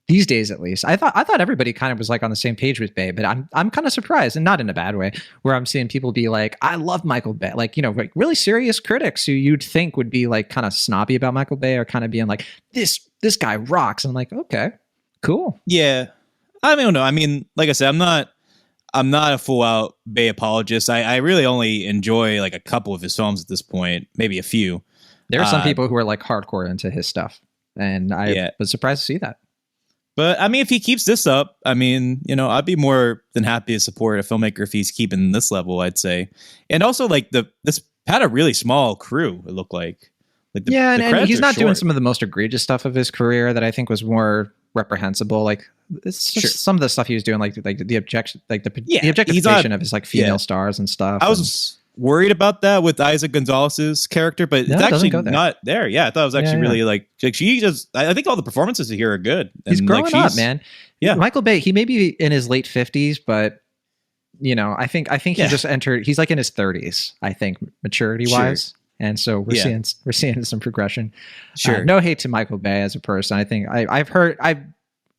These days, at least. I thought everybody kind of was like on the same page with Bay, but I'm kind of surprised, and not in a bad way, where I'm seeing people be like, I love Michael Bay. Like, like really serious critics who you'd think would be like kind of snobby about Michael Bay are kind of being like, this guy rocks. And I'm like, okay. Cool. Yeah. I don't know. I mean, like I said, I'm not a full out Bay apologist. I really only enjoy like a couple of his films at this point, maybe a few. There are some people who are like hardcore into his stuff, and I was surprised to see that. But I mean, if he keeps this up, I mean, I'd be more than happy to support a filmmaker if he's keeping this level, I'd say. And also like this had a really small crew, it looked like. And he's not doing some of the most egregious stuff of his career that I think was more reprehensible. Like it's just some of the stuff he was doing, like the objection, like the objectification of his like female stars and stuff. I was worried about that with Eiza Gonzáles' character, but it's actually not there. Yeah, I thought it was actually really like she just. I think all the performances here are good. He's growing up, man. Yeah, Michael Bay. He may be in his late 50s, but I think he just entered. He's like in his 30s, I think, maturity wise. And so we're seeing some progression. Sure. No hate to Michael Bay as a person. I think I've heard,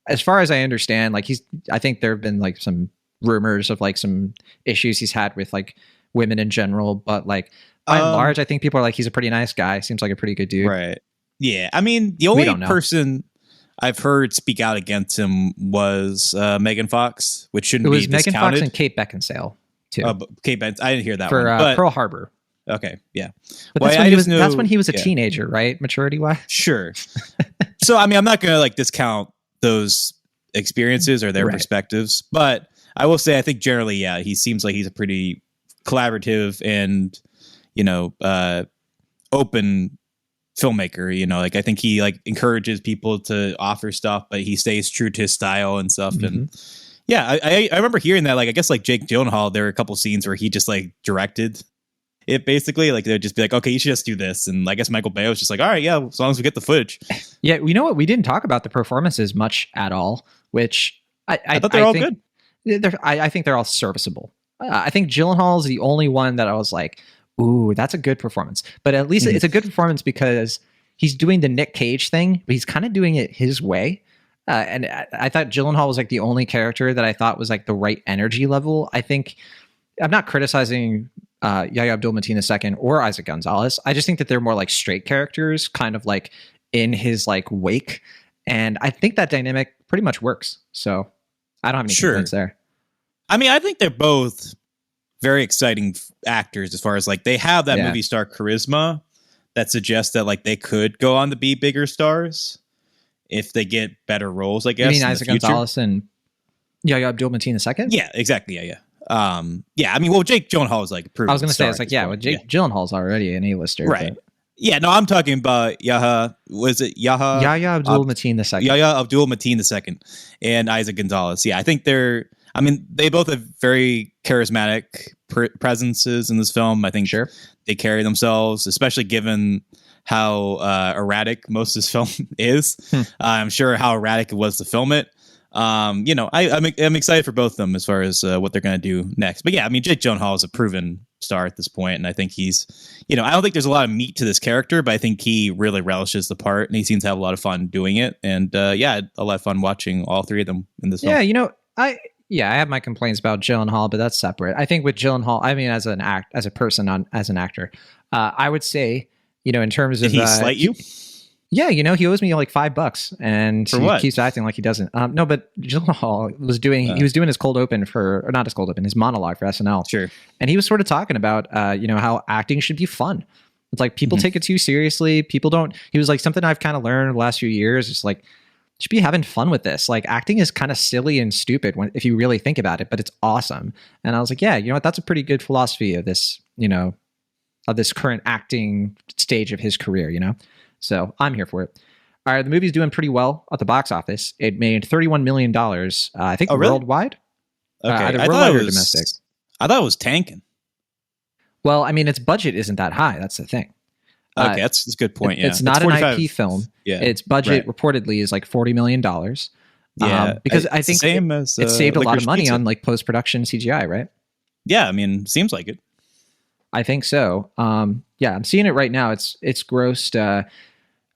as far as I understand, like I think there have been like some rumors of like some issues he's had with like women in general, but like by and large, I think people are like, he's a pretty nice guy. Seems like a pretty good dude. Right. Yeah. I mean, the only person I've heard speak out against him was Megan Fox, which shouldn't be discounted. It was Megan Fox and Kate Beckinsale too. Kate Beckinsale. I didn't hear that for, one. But Pearl Harbor. Okay, yeah. But that's when he was a teenager, right? Maturity-wise? Sure. So, I mean, I'm not going to like discount those experiences or their perspectives. But I will say, I think generally, yeah, he seems like he's a pretty collaborative and, open filmmaker. Like I think he like encourages people to offer stuff, but he stays true to his style and stuff. And yeah, I remember hearing that, like, I guess like Jake Gyllenhaal, there were a couple scenes where he just like directed it basically. Like they'd just be like, okay, you should just do this. And I guess Michael Bay was just like, all right, yeah, as long as we get the footage. Yeah, you know what? We didn't talk about the performances much at all, which I thought they're all good. I think they're all serviceable. I think Gyllenhaal is the only one that I was like, ooh, that's a good performance. But at least it's a good performance because he's doing the Nick Cage thing, but he's kind of doing it his way. And I thought Gyllenhaal was like the only character that I thought was like the right energy level. I think I'm not criticizing Yahya Abdul-Mateen II or Eiza Gonzáles. I just think that they're more like straight characters, kind of like in his like wake. And I think that dynamic pretty much works. So I don't have any complaints there. I mean, I think they're both very exciting actors as far as like they have that movie star charisma that suggests that like they could go on to be bigger stars if they get better roles, I guess. You mean Eiza Gonzáles and Yahya Abdul-Mateen II? Yeah, exactly. Yeah. I mean, well, Jake Gyllenhaal is like proven. I was going to say, it's like, well, Jake Gyllenhaal's already an A-lister. Right. But... Yeah, no, I'm talking about Yahya Abdul-Mateen II. Yahya Abdul-Mateen II and Eiza Gonzáles. Yeah, I think they both have very charismatic presences in this film. I think they carry themselves, especially given how erratic most of this film is. I'm sure how erratic it was to film it. I'm excited for both of them as far as what they're going to do next. But yeah, I mean, Jake Gyllenhaal is a proven star at this point, and I think he's, I don't think there's a lot of meat to this character, but I think he really relishes the part, and he seems to have a lot of fun doing it. And I had a lot of fun watching all three of them in this film. Yeah, I have my complaints about Gyllenhaal, but that's separate. I think with Gyllenhaal, I mean, as an actor, I would say, in terms of... Did he slight you? Yeah, he owes me like $5 and he keeps acting like he doesn't. No, but Gyllenhaal was doing his cold open his monologue for SNL. Sure. And he was sort of talking about, how acting should be fun. It's like people take it too seriously. People don't. He was like, something I've kind of learned the last few years is like, should be having fun with this. Like acting is kind of silly and stupid if you really think about it, but it's awesome. And I was like, yeah, you know what? That's a pretty good philosophy of this, of this current acting stage of his career, So I'm here for it. All right, the movie's doing pretty well at the box office. It made $31 million, I think, worldwide. Okay, either worldwide or domestic. I thought it was tanking. Well, I mean, its budget isn't that high. That's the thing. Okay, that's a good point. It's not an IP film. Yeah, its budget reportedly is like $40 million. Yeah, because I think it saved a lot of money on like post-production CGI, right? Yeah, I mean, seems like it. I think so. Yeah, I'm seeing it right now. It's grossed.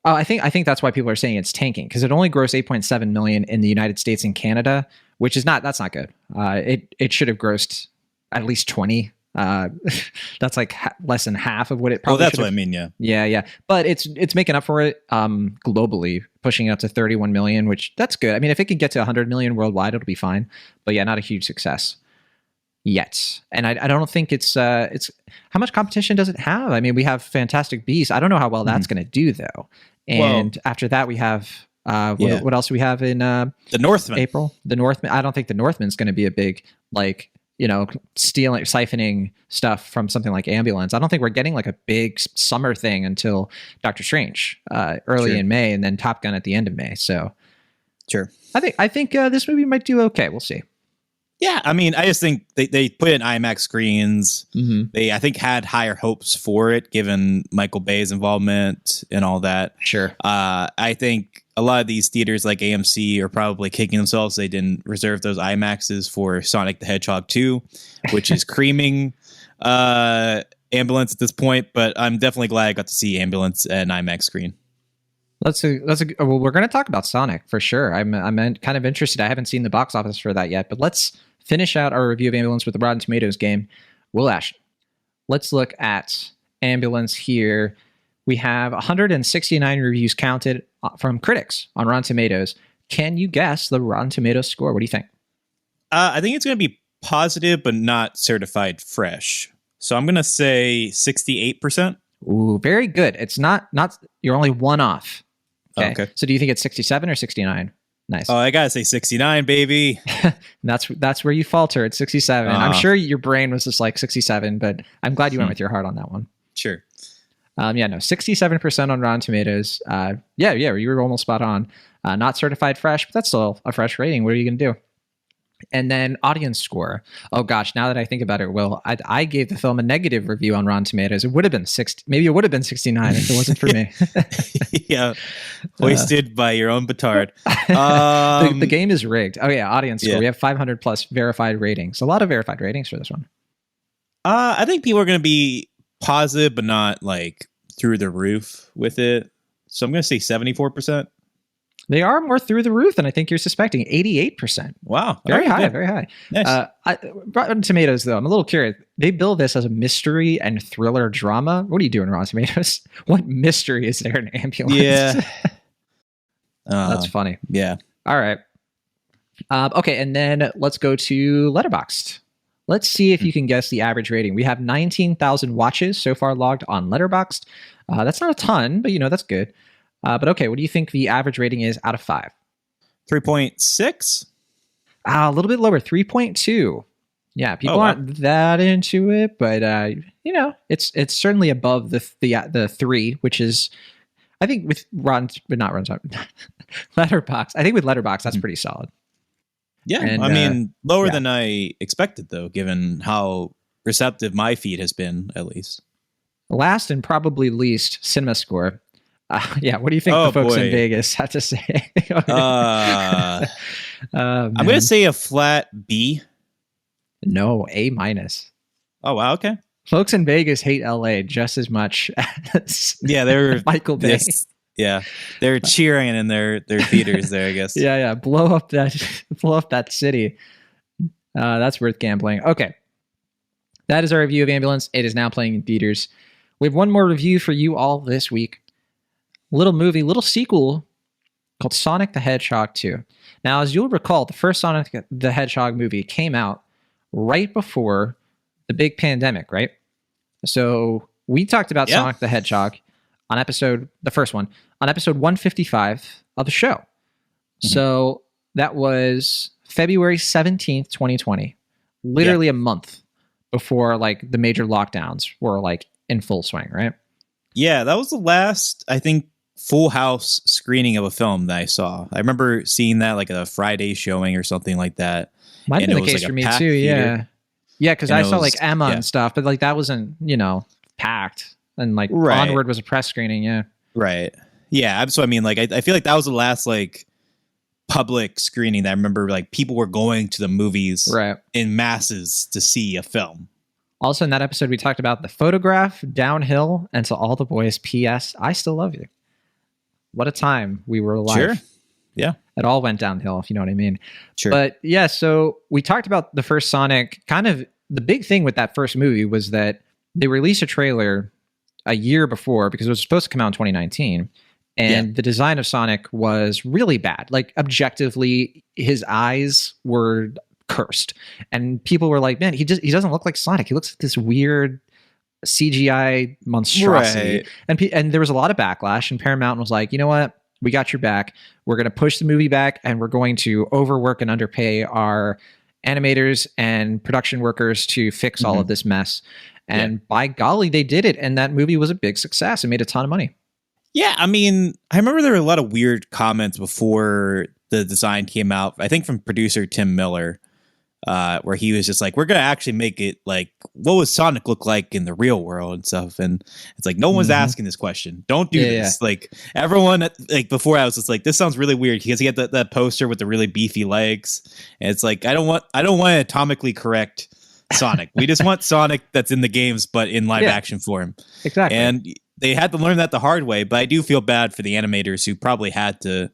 I think that's why people are saying it's tanking, because it only grossed 8.7 million in the United States and Canada, which is that's not good. It should have grossed at least 20. That's like less than half of what it probably. Oh, that's what I mean. Yeah. But it's making up for it globally, pushing it up to 31 million, which that's good. I mean, if it could get to 100 million worldwide, it'll be fine. But yeah, not a huge success yet. And I don't think it's how much competition does it have? I mean, we have Fantastic Beasts. I don't know how well that's going to do though. And after that, we have what else do we have in the Northman? April. The Northman. I don't think the Northman's going to be a big siphoning stuff from something like Ambulance. I don't think we're getting like a big summer thing until Doctor Strange early in May, and then Top Gun at the end of May. So, sure. I think this movie might do okay. We'll see. Yeah, I mean, I just think they put it in IMAX screens. They, I think, had higher hopes for it, given Michael Bay's involvement and all that. Sure. I think a lot of these theaters like AMC are probably kicking themselves. They didn't reserve those IMAXs for Sonic the Hedgehog 2, which is creaming Ambulance at this point. But I'm definitely glad I got to see Ambulance at an IMAX screen. Well, we're going to talk about Sonic for sure. I'm kind of interested. I haven't seen the box office for that yet, but let's finish out our review of Ambulance with the Rotten Tomatoes game. Will Ash, let's look at Ambulance here. We have 169 reviews counted from critics on Rotten Tomatoes. Can you guess the Rotten Tomatoes score? What do you think? I think it's going to be positive, but not certified fresh. So I'm going to say 68%. Ooh, very good. It's not you're only one off. Okay. Okay. So do you think it's 67 or 69? Nice. Oh, I gotta say 69, baby. That's where you falter at 67. I'm sure your brain was just like 67, but I'm glad you went with your heart on that one. Sure. 67% on Rotten Tomatoes. You were almost spot on. Not certified fresh, but that's still a fresh rating. What are you going to do? And then audience score. Oh gosh, now that I think about it, Will, I gave the film a negative review on Rotten Tomatoes. It would have been 60. Maybe it would have been 69 if it wasn't for me. Yeah, hoisted by your own petard. The game is rigged. Oh yeah, audience score. Yeah. We have 500 plus verified ratings. A lot of verified ratings for this one. I think people are going to be positive, but not like through the roof with it. So I'm going to say 74%. They are more through the roof than I think you're suspecting. 88%. Wow. Very high, very high. Nice. Rotten Tomatoes, though, I'm a little curious. They bill this as a mystery and thriller drama. What are you doing, Rotten Tomatoes? What mystery is there in Ambulance? Yeah. That's funny. Yeah. All right. Okay, and then let's go to Letterboxd. Let's see if you can guess the average rating. We have 19,000 watches so far logged on Letterboxd. That's not a ton, but that's good. But okay, what do you think the average rating is out of 5? 3.6? A little bit lower, 3.2. Yeah, people aren't that into it, but it's certainly above the 3, which is, I think with Letterboxd. I think with Letterboxd that's pretty solid. Yeah, and, I mean lower than I expected though, given how receptive my feed has been, at least. Last and probably least, Cinema Score. What do you think the folks in Vegas had to say? I'm going to say a flat B. No, A-. Oh, wow. Okay. Folks in Vegas hate LA just as much as they're Michael Bay. They're cheering in their theaters there, I guess. Blow up that city. That's worth gambling. Okay. That is our review of Ambulance. It is now playing in theaters. We have one more review for you all this week. Little sequel called Sonic the Hedgehog 2. Now, as you'll recall, the first Sonic the Hedgehog movie came out right before the big pandemic, right? So we talked about Sonic the Hedgehog on the first one, on episode 155 of the show. Mm-hmm. So that was February 17th, 2020, literally a month before like the major lockdowns were like in full swing, right? Yeah, that was the last, I think, full house screening of a film that I saw. I remember seeing that like a Friday showing or something like that. Might have been the case for me too. Yeah, because I saw like Emma and stuff, but like that wasn't packed, and like Onward was a press screening. Yeah, right. Yeah, so I mean, like I feel like that was the last like public screening that I remember. Like people were going to the movies in masses to see a film. Also, in that episode, we talked about The Photograph, Downhill, and To All the Boys, P.S. I Still Love You. What a time we were alive. Sure. Yeah. It all went downhill, if you know what I mean. Sure. But yeah, so we talked about the first Sonic. Kind of the big thing with that first movie was that they released a trailer a year before because it was supposed to come out in 2019. And the design of Sonic was really bad. Like objectively, his eyes were cursed. And people were like, man, he doesn't look like Sonic. He looks like this weird CGI monstrosity. And there was a lot of backlash, and Paramount was like, you know what, we got your back. We're going to push the movie back, and we're going to overwork and underpay our animators and production workers to fix all of this mess. And by golly, they did it, and that movie was a big success. It made a ton of money. Yeah, I mean, I remember there were a lot of weird comments before the design came out, I think from producer Tim Miller, where he was just like, we're going to actually make it like, what would Sonic look like in the real world and stuff? And it's like, no one's asking this question. Don't do this. Like everyone, like before I was just like, this sounds really weird because he had that poster with the really beefy legs. And it's like, I don't want to atomically correct Sonic. We just want Sonic that's in the games, but in live action form. Exactly. And they had to learn that the hard way, but I do feel bad for the animators who probably had to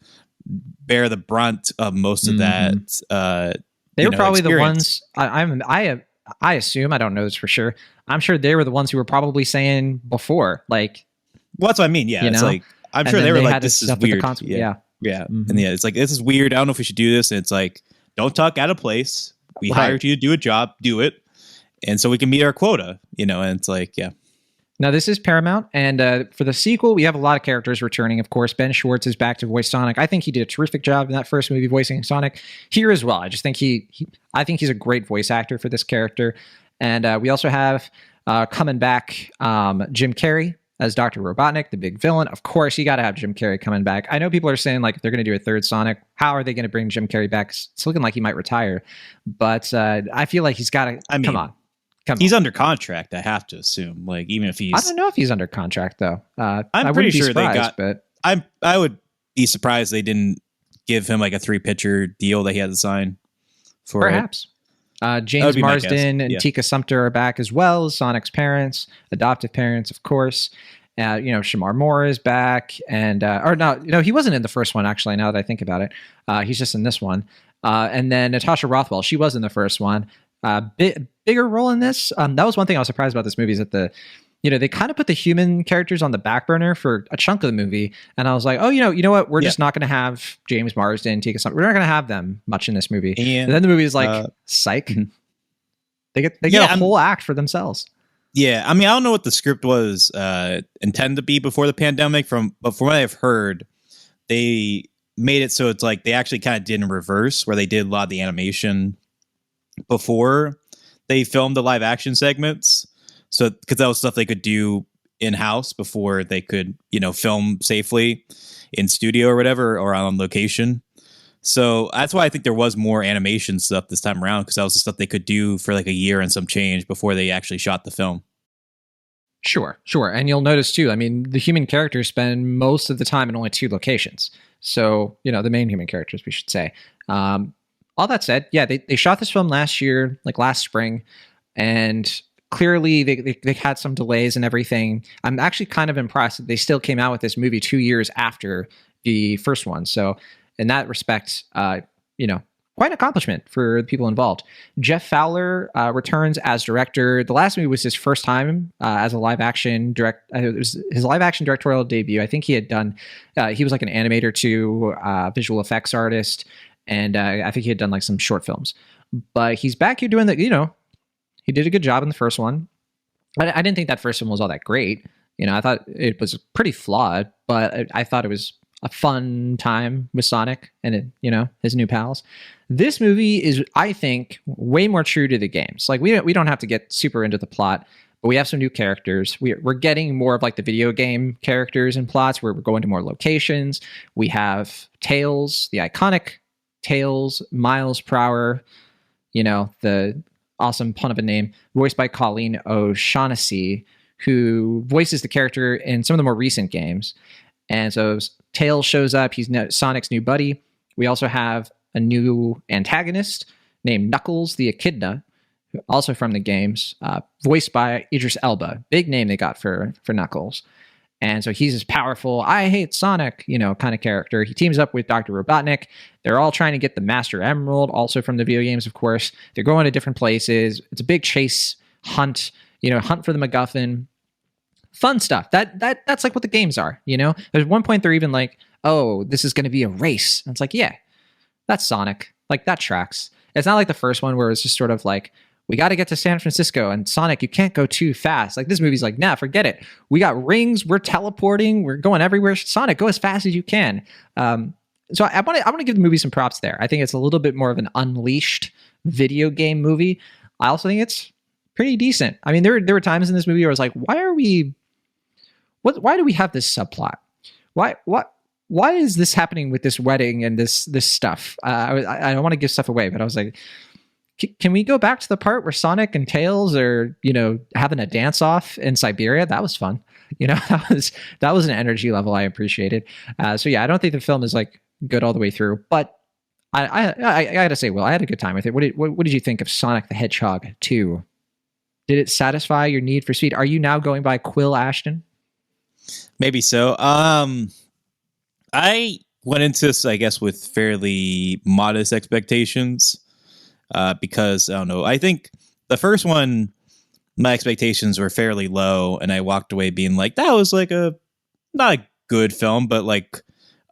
bear the brunt of most of that, they were probably experience. The ones I assume, I don't know this for sure. I'm sure they were the ones who were probably saying before, like, well, that's what I mean. Yeah. It's like, I'm sure they were like, this is weird. Yeah. And it's like, this is weird. I don't know if we should do this. And it's like, don't talk out of place. We hired you to do a job, do it. And so we can meet our quota, and it's like, Now, this is Paramount, and for the sequel, we have a lot of characters returning, of course. Ben Schwartz is back to voice Sonic. I think he did a terrific job in that first movie voicing Sonic. Here as well. I just think I think he's a great voice actor for this character. And we also have coming back Jim Carrey as Dr. Robotnik, the big villain. Of course, you got to have Jim Carrey coming back. I know people are saying, like, if they're going to do a third Sonic, how are they going to bring Jim Carrey back? It's looking like he might retire. But I feel like he's got to... Come on. He's under contract, I have to assume. Like, even if he's... I don't know if he's under contract, though. I'm pretty sure they got... But I would be surprised they didn't give him, like, a 3-picture deal that he had to sign for perhaps. James Marsden and Tika Sumpter are back as well as Sonic's parents, adoptive parents, of course. Shamar Moore is back, and he wasn't in the first one, actually, now that I think about it. He's just in this one. And then Natasha Rothwell, she was in the first one. Bigger role in this. That was one thing I was surprised about this movie, is that they kind of put the human characters on the back burner for a chunk of the movie. And I was like, oh, you know what? We're just not going to have James Marsden, Tika Sumpter. We're not going to have them much in this movie. And then the movie is like, psych. They get a whole act for themselves. Yeah. I mean, I don't know what the script was intended to be before the pandemic, but from what I've heard, they made it so it's like they actually kind of did in reverse, where they did a lot of the animation before they filmed the live action segments. So, because that was stuff they could do in-house before they could, film safely in studio or whatever, or on location. So that's why I think there was more animation stuff this time around, because that was the stuff they could do for like a year and some change before they actually shot the film. Sure. And you'll notice too, I mean, the human characters spend most of the time in only 2 locations. So, the main human characters, we should say. All that said, yeah, they shot this film last year, like last spring, and clearly they had some delays and everything. I'm actually kind of impressed that they still came out with this movie 2 years after the first one. So in that respect, quite an accomplishment for the people involved. Jeff Fowler returns as director. The last movie was his first time as a live action it was his live action directorial debut. I think he had done, he was like an animator too, visual effects artist. And I think he had done like some short films, but he's back here doing he did a good job in the first one. I didn't think that first one was all that great. I thought it was pretty flawed, but I thought it was a fun time with Sonic and his new pals. This movie is, I think, way more true to the games. Like we don't have to get super into the plot, but we have some new characters. We're getting more of like the video game characters and plots, where we're going to more locations. We have Tails, the iconic Tails, Miles Prower, the awesome pun of a name, voiced by Colleen O'Shaughnessy, who voices the character in some of the more recent games. And so Tails shows up. He's Sonic's new buddy. We also have a new antagonist named Knuckles the Echidna, also from the games, voiced by Idris Elba. Big name they got for Knuckles. And so he's this powerful, I hate Sonic, kind of character. He teams up with Dr. Robotnik. They're all trying to get the Master Emerald, also from the video games, of course. They're going to different places. It's a big chase hunt, hunt for the MacGuffin. Fun stuff. That's like what the games are, There's one point they're even like, oh, this is going to be a race. And it's like, yeah, that's Sonic. Like, that tracks. It's not like the first one where it's just sort of like, we got to get to San Francisco, and Sonic, you can't go too fast. Like, this movie's like, nah, forget it. We got rings. We're teleporting. We're going everywhere. Sonic, go as fast as you can. So I want to give the movie some props there. I think it's a little bit more of an unleashed video game movie. I also think it's pretty decent. I mean, there were times in this movie where I was like, why do we have this subplot? Why is this happening with this wedding and this stuff? I don't want to give stuff away, but I was like, can we go back to the part where Sonic and Tails are, having a dance off in Siberia? That was fun. That was an energy level I appreciated. So yeah, I don't think the film is like good all the way through, but I gotta say, Will, I had a good time with it. What did you think of Sonic the Hedgehog 2? Did it satisfy your need for speed? Are you now going by Quill Ashton? Maybe so. I went into this, I guess, with fairly modest expectations. Because I don't know, I think the first one, my expectations were fairly low, and I walked away being like, that was like not a good film, but like,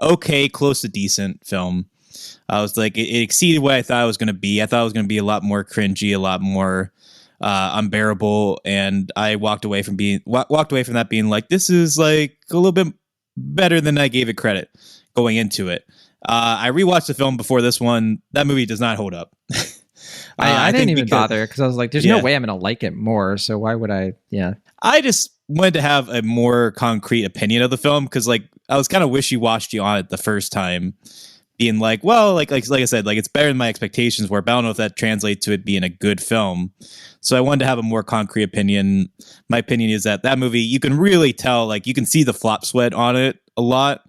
okay, close to decent film. I was like, it exceeded what I thought it was going to be. I thought it was going to be a lot more cringy, a lot more unbearable, and I walked away from that being like, this is like a little bit better than I gave it credit going into it. I rewatched the film before this one. That movie does not hold up. I didn't even bother because I was like, there's no way I'm going to like it more. So why would I? Yeah. I just wanted to have a more concrete opinion of the film because like I was kind of wishy-washy on it the first time, being like, well, like I said, like it's better than my expectations were, but I don't know if that translates to it being a good film. So I wanted to have a more concrete opinion. My opinion is that movie, you can really tell, like you can see the flop sweat on it a lot,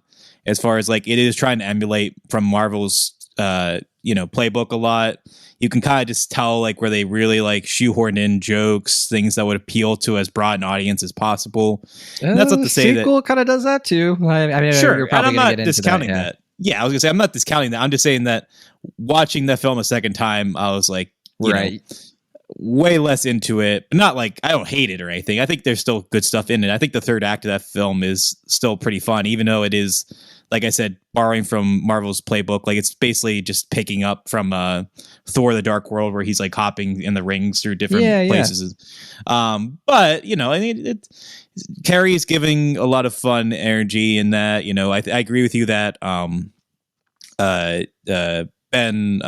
as far as like it is trying to emulate from Marvel's playbook a lot. You can kind of just tell like where they really like shoehorn in jokes, things that would appeal to as broad an audience as possible. And that's not to say that sequel kind of does that too. I mean, sure, you're probably and I'm not discounting that. Yeah, I was gonna say I'm not discounting that. I'm just saying that watching that film a second time, I was like, way less into it. But not like I don't hate it or anything. I think there's still good stuff in it. I think the third act of that film is still pretty fun, even though it is, like I said, borrowing from Marvel's playbook. Like it's basically just picking up from Thor: The Dark World, where he's like hopping in the rings through different places. But I mean, Carrey is giving a lot of fun energy in that. I agree with you that Ben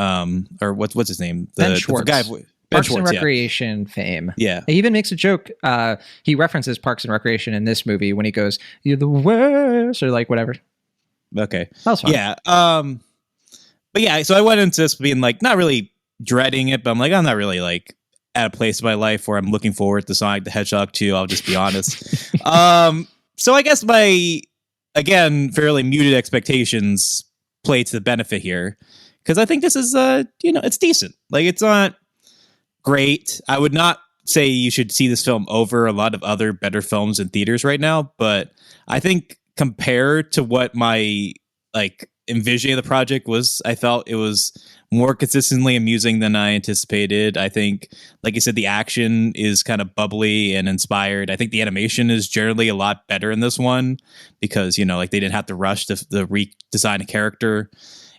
or what's his name? Ben Schwartz. The guy, Parks and Recreation fame. Yeah. He even makes a joke. He references Parks and Recreation in this movie when he goes, "You're the worst," or like whatever. Okay. That was fun. Yeah. But yeah, so I went into this being like not really dreading it, but I'm like, I'm not really like at a place in my life where I'm looking forward to Sonic the Hedgehog 2. I'll just be honest. So I guess my, again, fairly muted expectations play to the benefit here. Because I think this is, it's decent. Like, it's not great. I would not say you should see this film over a lot of other better films in theaters right now. But I think compared to what my, like, envisioning of the project was, I felt it was more consistently amusing than I anticipated. I think, like you said, the action is kind of bubbly and inspired. I think the animation is generally a lot better in this one because, like they didn't have to rush to redesign a character.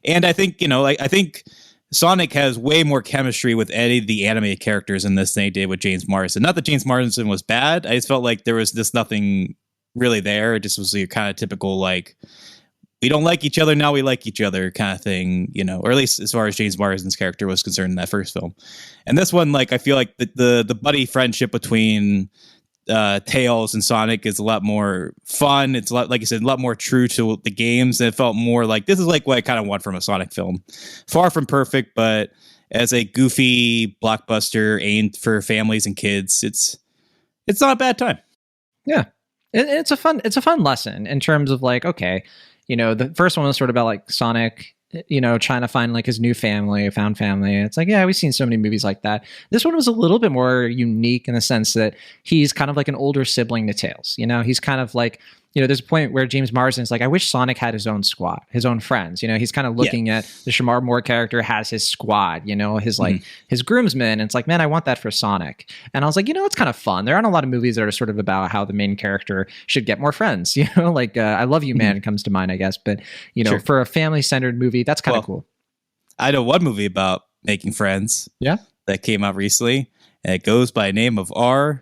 And I think, I think Sonic has way more chemistry with any of the animated characters in this than he did with James Marsden. Not that James Marsden was bad. I just felt like there was just nothing really there. It just was a kind of typical, like, we don't like each other, now we like each other kind of thing, or at least as far as James Marsden's character was concerned in that first film. And this one, like, I feel like the buddy friendship between Tails and Sonic is a lot more fun. It's a lot, like I said, a lot more true to the games. And it felt more like this is like what I kind of want from a Sonic film. Far from perfect, but as a goofy blockbuster aimed for families and kids, it's not a bad time. Yeah. It's a fun lesson in terms of like, okay, the first one was sort of about like Sonic, trying to find like his new family, found family. It's like, yeah, we've seen so many movies like that. This one was a little bit more unique in the sense that he's kind of like an older sibling to Tails. He's kind of like, there's a point where James Marsden is like, I wish Sonic had his own squad, his own friends. He's kind of looking at the Shamar Moore character has his squad, his like his groomsmen. And it's like, man, I want that for Sonic. And I was like, it's kind of fun. There aren't a lot of movies that are sort of about how the main character should get more friends. Like I Love You, Man comes to mind, I guess. But, sure, for a family centered movie, that's kind of cool. I know one movie about making friends. Yeah. That came out recently, and it goes by name of R.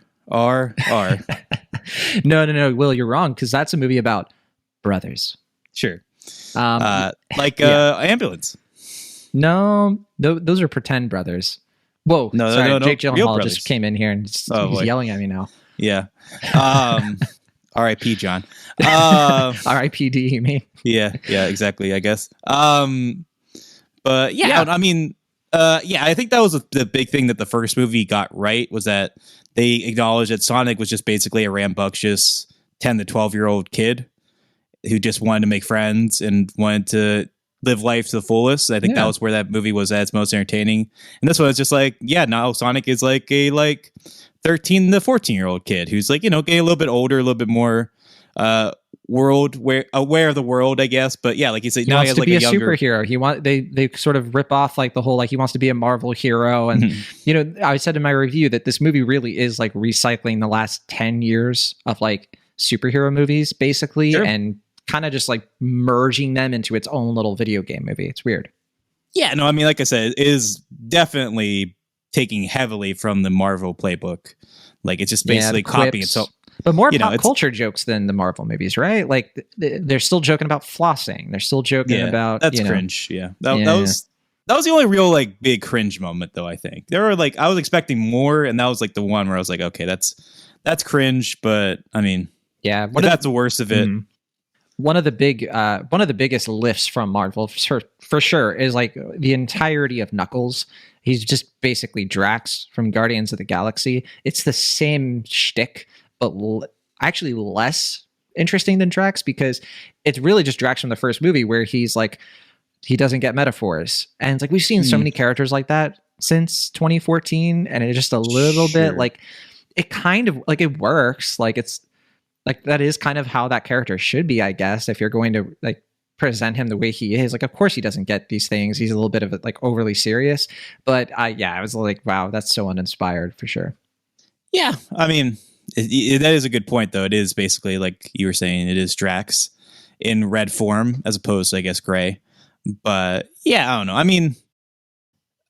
No, Will, you're wrong, because that's a movie about brothers. Sure. Ambulance. No, those are pretend brothers. Whoa, sorry, no, Jake Gyllenhaal just came in here and he's yelling at me now. Yeah. R.I.P. John. R.I.P.D. you mean? Yeah, exactly, I guess. But yeah, I mean, I think that was the big thing that the first movie got right, was that they acknowledged that Sonic was just basically a rambunctious 10 to 12-year-old kid who just wanted to make friends and wanted to live life to the fullest. I think that was where that movie was at its most entertaining. And this one was just like, now Sonic is like a 13 to 14-year-old kid who's like, getting a little bit older, a little bit more aware of the world, I guess. But yeah, like you said, he wants to be a superhero. They sort of rip off like the whole, like he wants to be a Marvel hero. And I said in my review that this movie really is like recycling the last 10 years of like superhero movies basically, and kind of just like merging them into its own little video game movie. It's weird. Yeah, no, I mean, like I said, it is definitely taking heavily from the Marvel playbook. Like it's just basically copying itself. But more pop culture jokes than the Marvel movies, right? Like they're still joking about flossing. They're still joking about that's cringe. Yeah. That was the only real like big cringe moment though, I think. There were like I was expecting more, and that was like the one where I was like, okay, that's cringe, but I mean, yeah, that's the worst of it. One of the biggest lifts from Marvel for sure is like the entirety of Knuckles. He's just basically Drax from Guardians of the Galaxy. It's the same shtick, but actually less interesting than Drax, because it's really just Drax from the first movie where he's like, he doesn't get metaphors. And it's like, we've seen so many characters like that since 2014, and it's just a little bit like, it kind of like, it works. Like it's like, that is kind of how that character should be, I guess, if you're going to like present him the way he is. Like, of course he doesn't get these things. He's a little bit of like overly serious, but I was like, wow, that's so uninspired for sure. Yeah. I mean, that is a good point though. It is basically like you were saying, it is Drax in red form as opposed to, I guess, gray. But yeah, I don't know. I mean,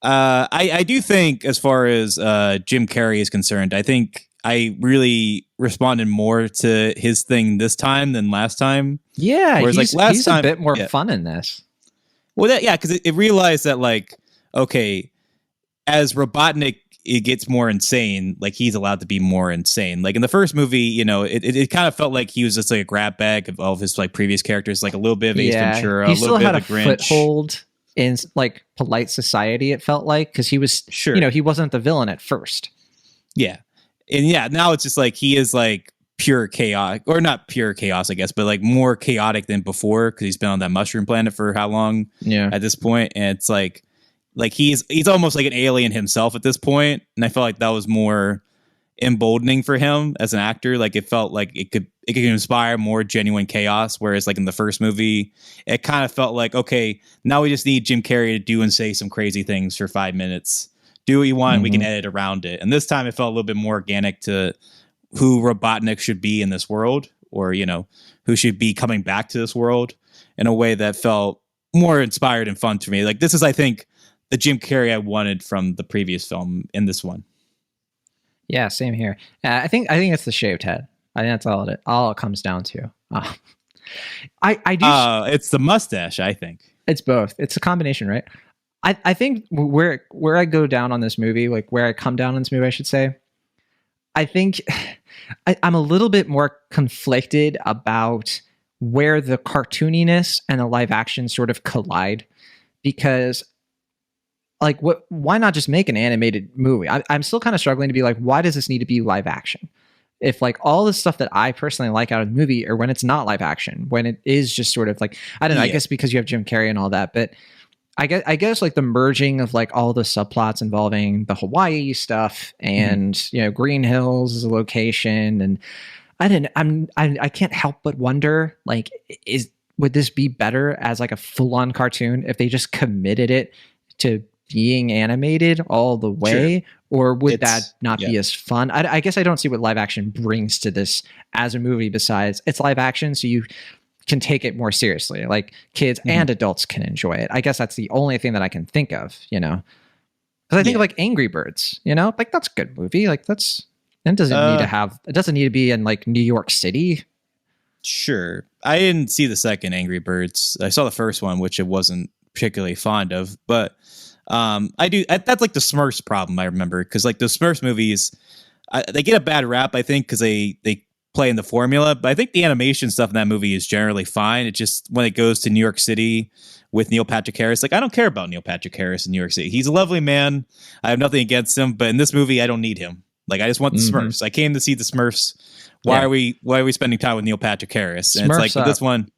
I do think as far as Jim Carrey is concerned, I think I really responded more to his thing this time than last time. Yeah, whereas like last time, a bit more fun in this. Well, because it realized that like, okay, as Robotnik, it gets more insane. Like he's allowed to be more insane. Like in the first movie, you know, it kind of felt like he was just like a grab bag of all of his like previous characters, like a little bit of Ace Ventura, a little bit of the Grinch. He still had a foothold in like polite society. It felt like, because he was, you know, he wasn't the villain at first. Yeah. And yeah, now it's just like he is like pure chaos, or not pure chaos, I guess, but like more chaotic than before, because he's been on that mushroom planet for how long? Yeah. At this point, and it's like he's almost like an alien himself at this point, and I felt like that was more emboldening for him as an actor. Like it felt like it could inspire more genuine chaos, whereas like in the first movie, it kind of felt like, okay, now we just need Jim Carrey to do and say some crazy things for 5 minutes. Do what you want, we can edit around it. And this time it felt a little bit more organic to who Robotnik should be in this world, or, you know, who should be coming back to this world in a way that felt more inspired and fun to me. Like this is, I think, the Jim Carrey I wanted from the previous film in this one. Yeah, same here. I think it's the shaved head. I think that's all it comes down to. It's the mustache, I think. It's both. It's a combination, right? I think where I go down on this movie, like where I come down on this movie, I should say, I think I'm a little bit more conflicted about where the cartooniness and the live action sort of collide, because like why not just make an animated movie? I'm still kind of struggling to be like, why does this need to be live action? If like all the stuff that I personally like out of the movie, or when it's not live action, when it is just sort of like, I don't know, I guess because you have Jim Carrey and all that, but I guess like the merging of like all the subplots involving the Hawaii stuff and, you know, Green Hills as a location. And I can't help but wonder, like, would this be better as like a full on cartoon if they just committed it to being animated all the way? Sure. Or would that not be as fun? I guess I don't see what live action brings to this as a movie besides it's live action, so you can take it more seriously. Like kids and adults can enjoy it. I guess that's the only thing that I can think of, you know? Because I think of like Angry Birds, you know? Like that's a good movie. Like it doesn't need to be in like New York City. Sure. I didn't see the second Angry Birds. I saw the first one, which it wasn't particularly fond of, but that's like the Smurfs problem, I remember, because like the Smurfs movies, they get a bad rap, I think, because they play in the formula, but I think the animation stuff in that movie is generally fine. It just, when it goes to New York City with Neil Patrick Harris, like I don't care about Neil Patrick Harris in New York City. He's a lovely man. I have nothing against him, but in this movie, I don't need him. Like I just want the Smurfs. I came to see the Smurfs. Why are we spending time with Neil Patrick Harris? And it's like with this one,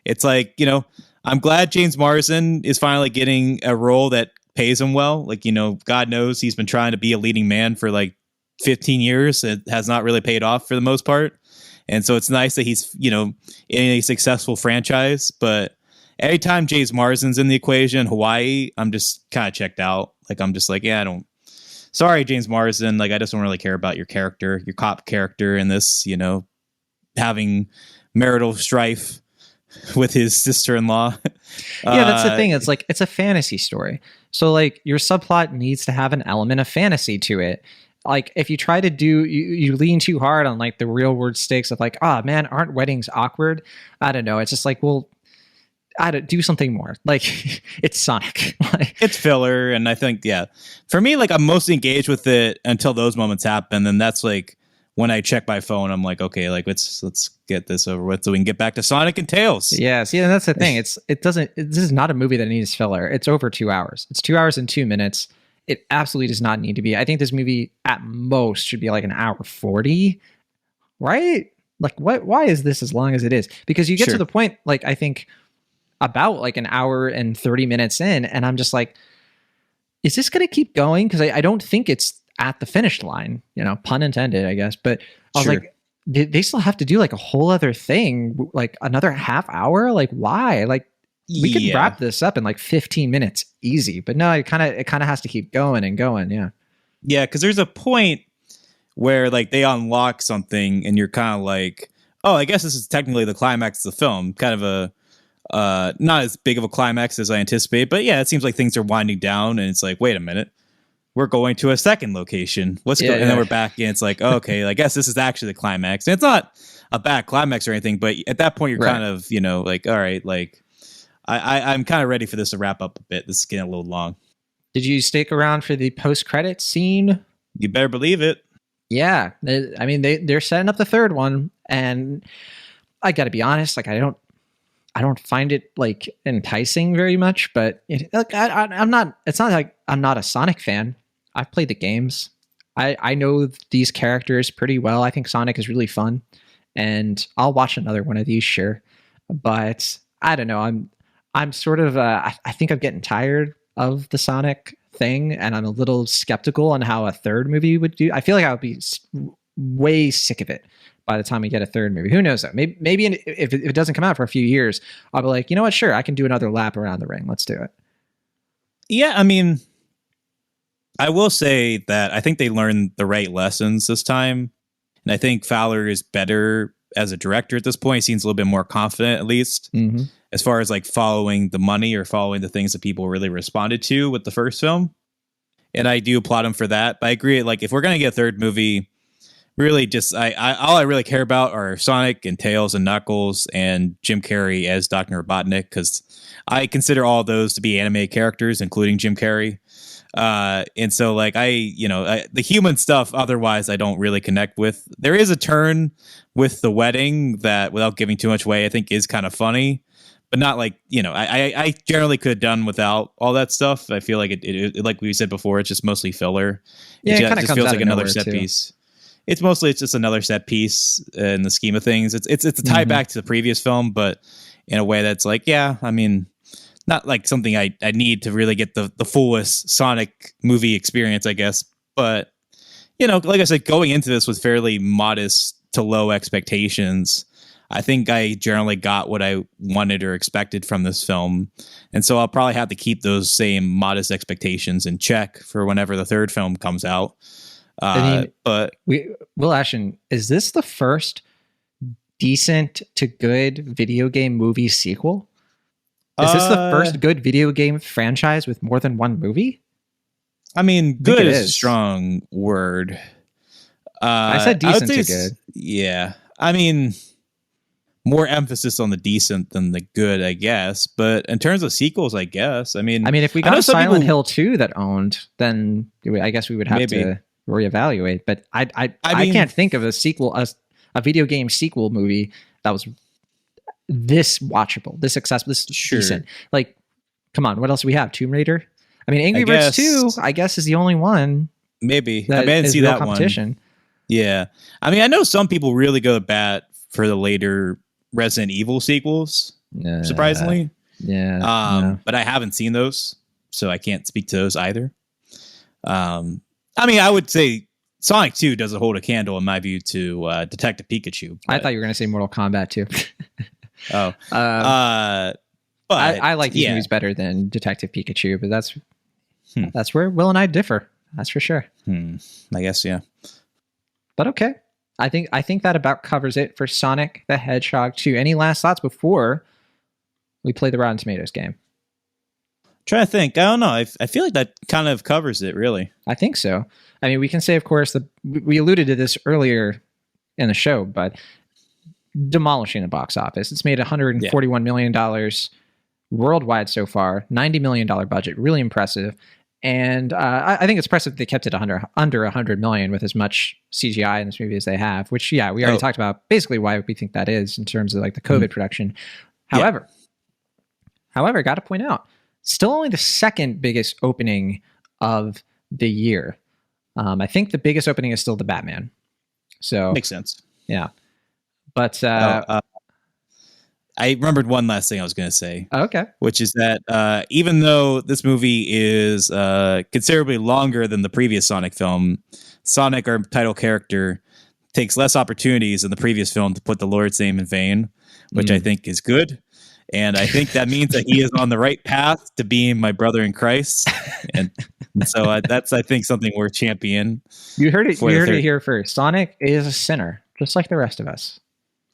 it's like, you know, I'm glad James Marsden is finally getting a role that pays him well. Like, you know, God knows he's been trying to be a leading man for like 15 years. It has not really paid off for the most part. And so it's nice that he's, you know, in a successful franchise. But every time James Marsden's in the equation, Hawaii, I'm just kind of checked out. Like, I'm just like, sorry, James Marsden. Like, I just don't really care about your character, your cop character in this, you know, having marital strife with his sister-in-law. Yeah, that's the thing. It's like, it's a fantasy story. So like your subplot needs to have an element of fantasy to it. Like if you try to you lean too hard on like the real world stakes of like, oh man, aren't weddings awkward? I don't know. It's just like, well, do something more. Like it's Sonic. It's filler. And I think, yeah, for me, like I'm mostly engaged with it until those moments happen. Then that's like, when I check my phone, I'm like, okay, like let's get this over with so we can get back to Sonic and Tails. Yeah, see, and that's the thing. This is not a movie that needs filler. It's over 2 hours. It's 2 hours and 2 minutes. It absolutely does not need to be. I think this movie at most should be like an hour 40, right? Like why is this as long as it is? Because you get to the point, like I think about like an hour and 30 minutes in, and I'm just like, is this going to keep going? Because I don't think it's at the finish line, pun intended, I guess. But I was like, they still have to do like a whole other thing, like another half hour. Like why? Like we could wrap this up in like 15 minutes easy. But no, it kind of has to keep going and going. Yeah. Yeah, because there's a point where like they unlock something, and you're kind of like, oh, I guess this is technically the climax of the film. Kind of a not as big of a climax as I anticipate, but yeah, it seems like things are winding down, and it's like, wait a minute. We're going to a second location. Let's go. And then we're back in. It's like, oh, okay, I guess this is actually the climax. And it's not a bad climax or anything, but at that point you're kind of, like, all right, like I'm kind of ready for this to wrap up a bit. This is getting a little long. Did you stick around for the post-credit scene? You better believe it. Yeah. I mean, they're setting up the third one, and I got to be honest, like I don't find it like enticing very much, but I'm not, it's not like I'm not a Sonic fan. I've played the games. I know these characters pretty well. I think Sonic is really fun, and I'll watch another one of these, sure. But I don't know. I'm sort of I think I'm getting tired of the Sonic thing, and I'm a little skeptical on how a third movie would do. I feel like I would be way sick of it by the time we get a third movie. Who knows though? Maybe if it doesn't come out for a few years, I'll be like, you know what? Sure, I can do another lap around the ring. Let's do it. Yeah, I mean, I will say that I think they learned the right lessons this time. And I think Fowler is better as a director at this point. He seems a little bit more confident, at least, as far as like following the money or following the things that people really responded to with the first film. And I do applaud him for that. But I agree, like, if we're going to get a third movie, really just all I really care about are Sonic and Tails and Knuckles and Jim Carrey as Dr. Robotnik, because I consider all those to be anime characters, including Jim Carrey. And so like the human stuff otherwise I don't really connect with. There is a turn with the wedding that, without giving too much away, I think is kind of funny, but not like, I generally could have done without all that stuff. I feel like it like we said before, it's just mostly filler. Yeah, it just feels like another set piece. It's just another set piece in the scheme of things. It's a tie back to the previous film, but in a way that's like, yeah, I mean, not like something I need to really get the fullest Sonic movie experience, I guess. But, like I said, going into this with fairly modest to low expectations, I think I generally got what I wanted or expected from this film. And so I'll probably have to keep those same modest expectations in check for whenever the third film comes out. Will Ashton, is this the first decent to good video game movie sequel? Is this the first good video game franchise with more than one movie? I mean, good is a strong word. I said decent to good. Yeah. I mean, more emphasis on the decent than the good, I guess. But in terms of sequels, I guess. I mean, if we got a Silent Hill 2 that owned, then I guess we would have to reevaluate. But I can't think of a sequel, a video game sequel movie that was this watchable, this accessible, this decent. Like, come on, what else do we have? Tomb Raider? I mean, Angry Birds 2, I guess, is the only one. Maybe. I didn't see that competition. One. Yeah. I mean, I know some people really go to bat for the later Resident Evil sequels, surprisingly. Yeah. But I haven't seen those, so I can't speak to those either. I mean, I would say Sonic 2 doesn't hold a candle, in my view, to Detective Pikachu. I thought you were going to say Mortal Kombat 2. But I like these movies better than Detective Pikachu, but that's where Will and I differ. That's for sure. I guess, yeah. But okay. I think that about covers it for Sonic the Hedgehog 2. Any last thoughts before We play the Rotten Tomatoes game. Trying to think. I don't know. I feel like that kind of covers it, really. I think so. I mean, we can say, of course, that we alluded to this earlier in the show, but demolishing the box office. It's made $141 million worldwide so far, $90 million budget, really impressive. And I think it's impressive they kept it under $100 million with as much CGI in this movie as they have, which, we already talked about basically why we think that is in terms of like the COVID production. However, got to point out, still only the second biggest opening of the year. I think the biggest opening is still the Batman. So makes sense. Yeah. But I remembered one last thing I was going to say. Okay. Which is that even though this movie is considerably longer than the previous Sonic film, Sonic, our title character, takes less opportunities in the previous film to put the Lord's name in vain, which I think is good. And I think that means that he is on the right path to being my brother in Christ. And so that's, I think, something we're champion. You heard it. You heard it here first. Sonic is a sinner, just like the rest of us.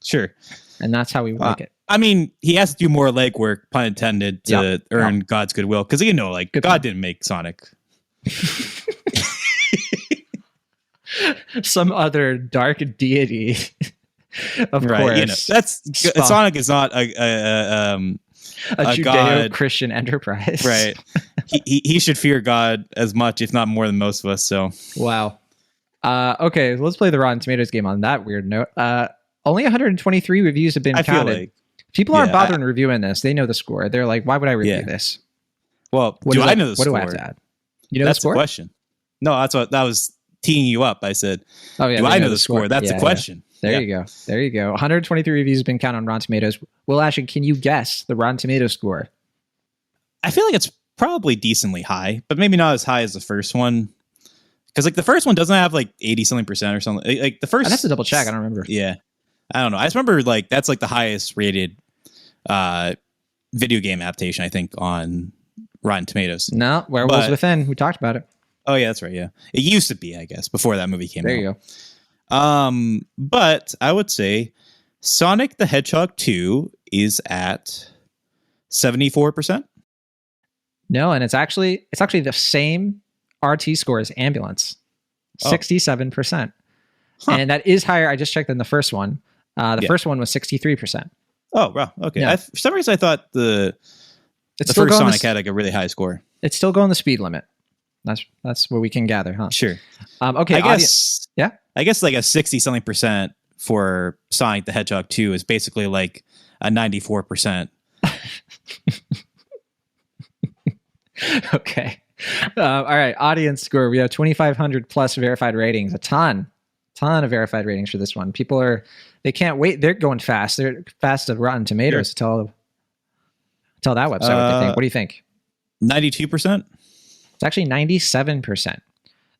Sure. And that's how we like it. I mean, he has to do more legwork, pun intended, to earn God's goodwill. Because, God didn't make Sonic. Some other dark deity. Of course, Sonic is not a Judeo-Christian enterprise, right? he should fear God as much, if not more, than most of us. So, wow. Okay, let's play the Rotten Tomatoes game on that weird note. Only 123 reviews have been counted. Like, people aren't bothering reviewing this. They know the score. They're like, why would I review this? Well, I know the score? What do I have to add? You know that's the score? The question. No, that was teeing you up. I said, oh yeah, do I know the score? That's the question. There you go. There you go. 123 reviews have been counted on Rotten Tomatoes. Will Ashton, can you guess the Rotten Tomatoes score? I feel like it's probably decently high, but maybe not as high as the first one. Because the first one doesn't have 80-something% or something. Like the first, I'd have to double check. I don't remember. Yeah, I don't know. I just remember that's the highest rated video game adaptation, I think, on Rotten Tomatoes. No, Werewolves Within. We talked about it. Oh yeah, that's right. Yeah, it used to be, I guess, before that movie came out. There you go. But I would say Sonic the Hedgehog 2 is at 74%. No, and it's actually the same RT score as Ambulance, 67%. And that is higher. I just checked than the first one. The first one was 63%. Oh, wow. Okay. Yeah. For some reason, I thought the first Sonic had a really high score. It's still going the speed limit. That's what we can gather, huh? Sure. Okay. I guess a 60-something% for Sonic the Hedgehog 2 is basically like a 94%. Okay. All right. Audience score. We have 2,500 plus verified ratings. A ton of verified ratings for this one. People they can't wait. They're going fast. They're fast to Rotten Tomatoes to tell that website what they think. What do you think? 92%. It's actually 97%.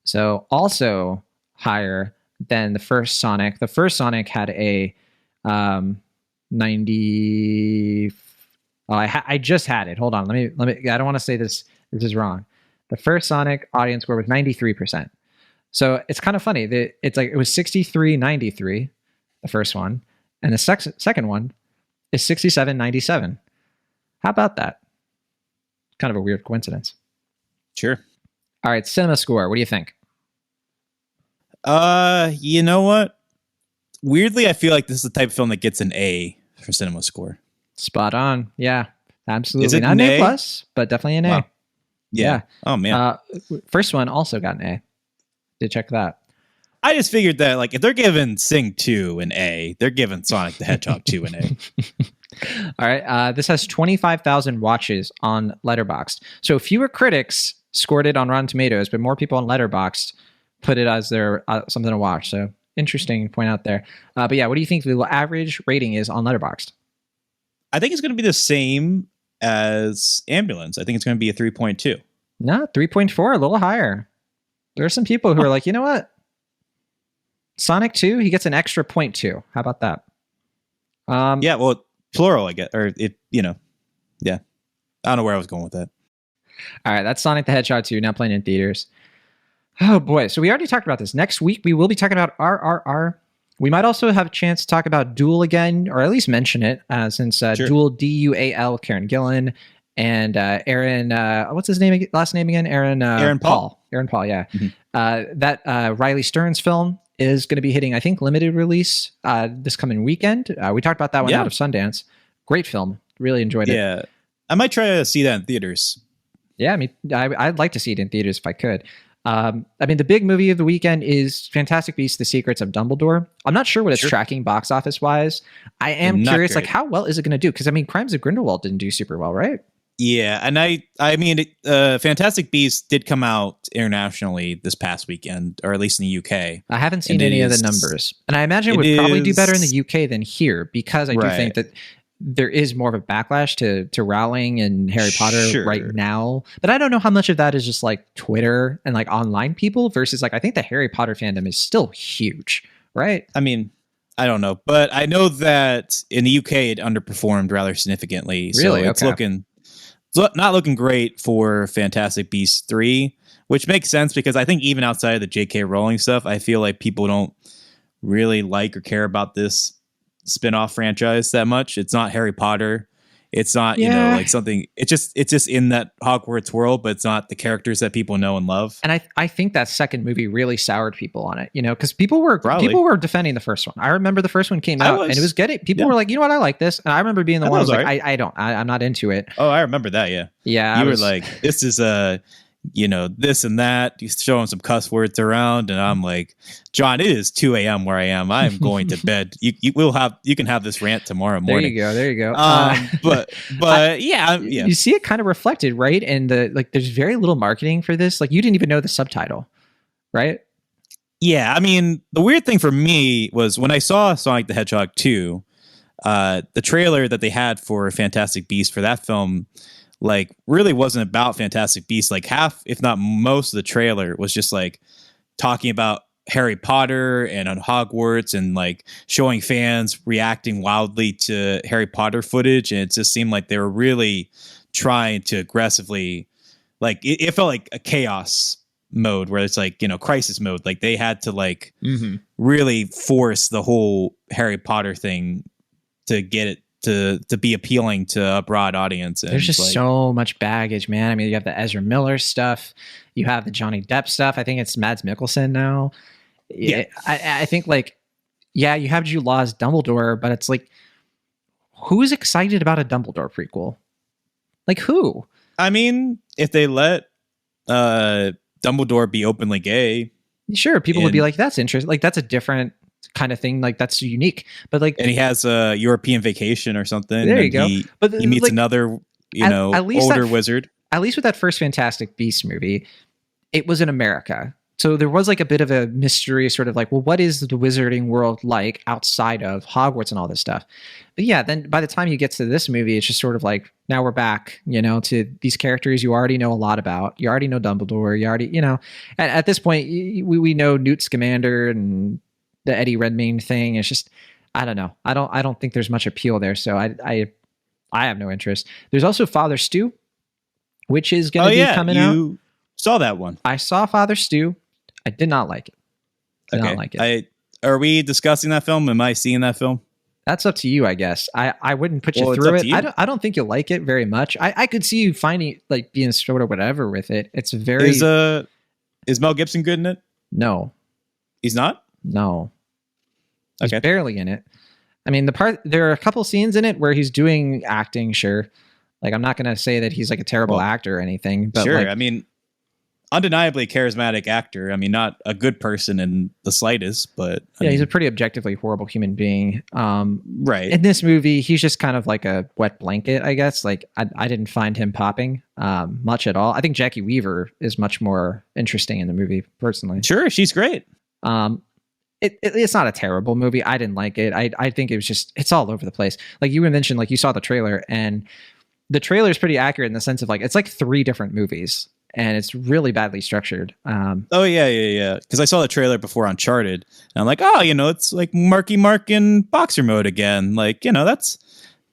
So also higher than the first Sonic. The first Sonic had a 90. Oh, I just had it. Hold on. Let me. I don't want to say this is wrong. The first Sonic audience score was 93%. So it's kind of funny that it was 63-93, the first one, and the second one is 67-97. How about that? Kind of a weird coincidence. Sure. All right, cinema score. What do you think? You know what? Weirdly, I feel like this is the type of film that gets an A for cinema score. Spot on. Yeah, absolutely. Is it not an A plus, but definitely an A. Wow. Yeah. Oh man. First one also got an A. Did check that. I just figured that if they're giving Sing 2 an A, they're giving Sonic the Hedgehog 2 an A. All right. This has 25,000 watches on Letterboxd. So fewer critics scored it on Rotten Tomatoes, but more people on Letterboxd put it as their something to watch. So interesting point out there. But yeah, what do you think the average rating is on Letterboxd? I think it's going to be the same as Ambulance. I think it's going to be a 3.2. No, 3.4, a little higher. There are some people who are like, you know what? Sonic 2, he gets an extra 0.2. How about that? Yeah, well, plural, I guess. Or, yeah. I don't know where I was going with that. All right, that's Sonic the Hedgehog 2, now playing in theaters. Oh, boy. So we already talked about this. Next week, we will be talking about RRR, We might also have a chance to talk about Duel again, or at least mention it, since Sure. Duel, Dual, Karen Gillan, and Aaron, what's his name? Last name again? Aaron Paul. Aaron Paul, yeah. That Riley Stearns film is going to be hitting, I think, limited release this coming weekend. We talked about that one out of Sundance. Great film. Really enjoyed it. Yeah. I might try to see that in theaters. Yeah, I mean, I'd like to see it in theaters if I could. I mean, the big movie of the weekend is Fantastic Beasts: The Secrets of Dumbledore. I'm not sure what it's tracking box office wise. I am curious, like, how well is it going to do? Because I mean, Crimes of Grindelwald didn't do super well, right? Yeah, and I mean, Fantastic Beasts did come out internationally this past weekend, or at least in the UK. I haven't seen any of the numbers, and I imagine it would probably do better in the UK than here, because I do think that there is more of a backlash to Rowling and Harry Potter right now. But I don't know how much of that is just like Twitter and like online people versus like, I think the Harry Potter fandom is still huge, right? I mean, I don't know, but I know that in the UK it underperformed rather significantly. Really? So it's not looking great for Fantastic Beasts 3, which makes sense because I think even outside of the J.K. Rowling stuff, I feel like people don't really like or care about this spin-off franchise that much. It's not Harry Potter. It's not, you know, like something, it's just in that Hogwarts world, but it's not the characters that people know and love. And I think that second movie really soured people on it, you know, because people were defending the first one. I remember the first one came out and it was getting, people were like, you know what, I like this. And I remember being the one who was like, I'm not into it. Oh, I remember that. Yeah. Yeah. You were like, this is you know, this and that. He's showing some cuss words around, and I'm like, John, it is 2 a.m. where I am. I'm going to bed. You can have this rant tomorrow morning. There you go. But yeah. You see it kind of reflected, right? And there's very little marketing for this. Like, you didn't even know the subtitle, right? Yeah, I mean, the weird thing for me was when I saw Sonic the Hedgehog 2, the trailer that they had for Fantastic Beasts for that film, like, really wasn't about Fantastic Beasts. Like, half, if not most of the trailer was just like talking about Harry Potter and on Hogwarts and like showing fans reacting wildly to Harry Potter footage. And it just seemed like they were really trying to aggressively, like, it felt like a chaos mode where it's like, you know, crisis mode. Like, they had to like really force the whole Harry Potter thing to get it to be appealing to a broad audience. And there's just like, so much baggage, man. I mean, you have the Ezra Miller stuff, you have the Johnny Depp stuff. I think it's Mads Mikkelsen now. Yeah, I think like, yeah, you have Jude Law's Dumbledore, but it's like, who's excited about a Dumbledore prequel? Like, who? I mean, if they let Dumbledore be openly gay, sure, people would be like, that's interesting. Like, that's a different kind of thing, like that's unique. But like, and he has a European vacation or something. There you go. But he meets like, another, at least older wizard. At least with that first Fantastic Beasts movie, it was in America, so there was like a bit of a mystery, sort of like, well, what is the wizarding world like outside of Hogwarts and all this stuff? But yeah, then by the time you get to this movie, it's just sort of like, now we're back, you know, to these characters you already know a lot about. You already know Dumbledore. You already, you know, at this point, we know Newt Scamander and the Eddie Redmayne thing. It's just, I don't know. I don't think there's much appeal there. So I have no interest. There's also Father Stu, which is going to be coming out. You saw that one? I saw Father Stu. I did not like it. Not like it. Are we discussing that film? Am I seeing that film? That's up to you, I guess. I wouldn't put you through it. I don't think you'll like it very much. I could see you finding like being sort of whatever with it. It's very. Is Mel Gibson good in it? No, he's not. No, he's barely in it. I mean, there are a couple scenes in it where he's doing acting. Sure, like I'm not going to say that he's like a terrible actor or anything. But sure, like, I mean, undeniably charismatic actor. I mean, not a good person in the slightest, but he's a pretty objectively horrible human being. Right. In this movie, he's just kind of like a wet blanket, I guess. Like I didn't find him popping much at all. I think Jackie Weaver is much more interesting in the movie, personally. Sure, she's great. It's not a terrible movie. I didn't like it. I think it was just, it's all over the place. Like you mentioned, like you saw the trailer, and the trailer is pretty accurate in the sense of like, it's like 3 different movies and it's really badly structured. Oh yeah. Cause I saw the trailer before Uncharted and I'm like, oh, you know, it's like Marky Mark in boxer mode again. Like, you know, that's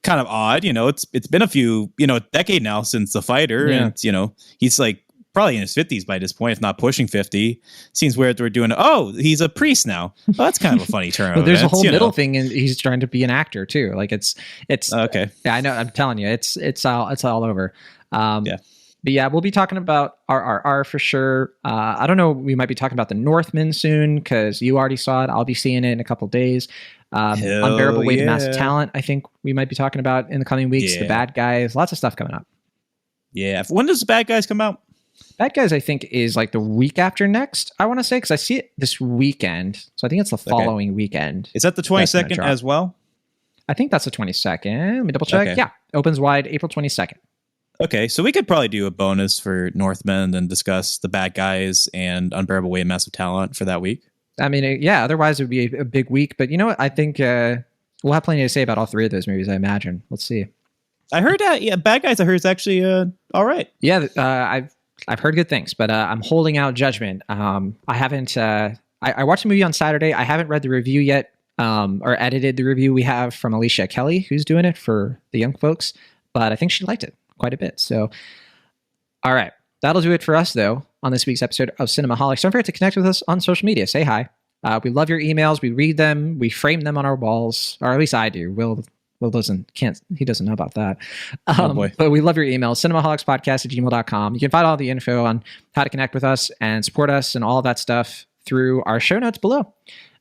kind of odd. You know, it's been a decade now since The Fighter, and it's, you know, he's like probably in his 50s by this point, if not pushing 50. Seems weird that we're doing, he's a priest now. Well, that's kind of a funny turn. Well, there's a whole middle thing, and he's trying to be an actor too. Like it's okay. Yeah, I know. I'm telling you, it's all over. Yeah. But yeah, we'll be talking about RRR for sure. I don't know. We might be talking about The Northman soon because you already saw it. I'll be seeing it in a couple of days. Unbearable Weight of Massive Talent, I think we might be talking about in the coming weeks. The Bad Guys, lots of stuff coming up. Yeah. When does The Bad Guys come out? Bad Guys, I think, is like the week after next, I want to say, because I see it this weekend. So I think it's the following weekend. Is that the 22nd as well? I think that's the 22nd. Let me double check. Okay. Yeah. Opens wide April 22nd. Okay, so we could probably do a bonus for Northman and discuss The Bad Guys and Unbearable Weight of Massive Talent for that week. I mean, yeah, otherwise it would be a big week. But you know what? I think we'll have plenty to say about all three of those movies, I imagine. Let's see. I heard that, Bad Guys, I heard is actually all right. Yeah, I've heard good things, but I'm holding out judgment. I haven't... I watched the movie on Saturday. I haven't read the review yet or edited the review we have from Alicia Kelly, who's doing it for the young folks. But I think she liked it quite a bit. So, all right. That'll do it for us, though, on this week's episode of Cinemaholics. Don't forget to connect with us on social media. Say hi. We love your emails. We read them. We frame them on our walls, or at least I do. Will he doesn't know about that. But we love your emails. cinemaholicspodcast@gmail.com. You can find all the info on how to connect with us and support us and all of that stuff through our show notes below.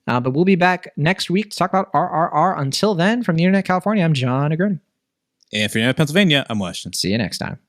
But we'll be back next week to talk about RRR. Until then, from the Internet California, I'm John Negroni. And for Pennsylvania, I'm Washington. See you next time.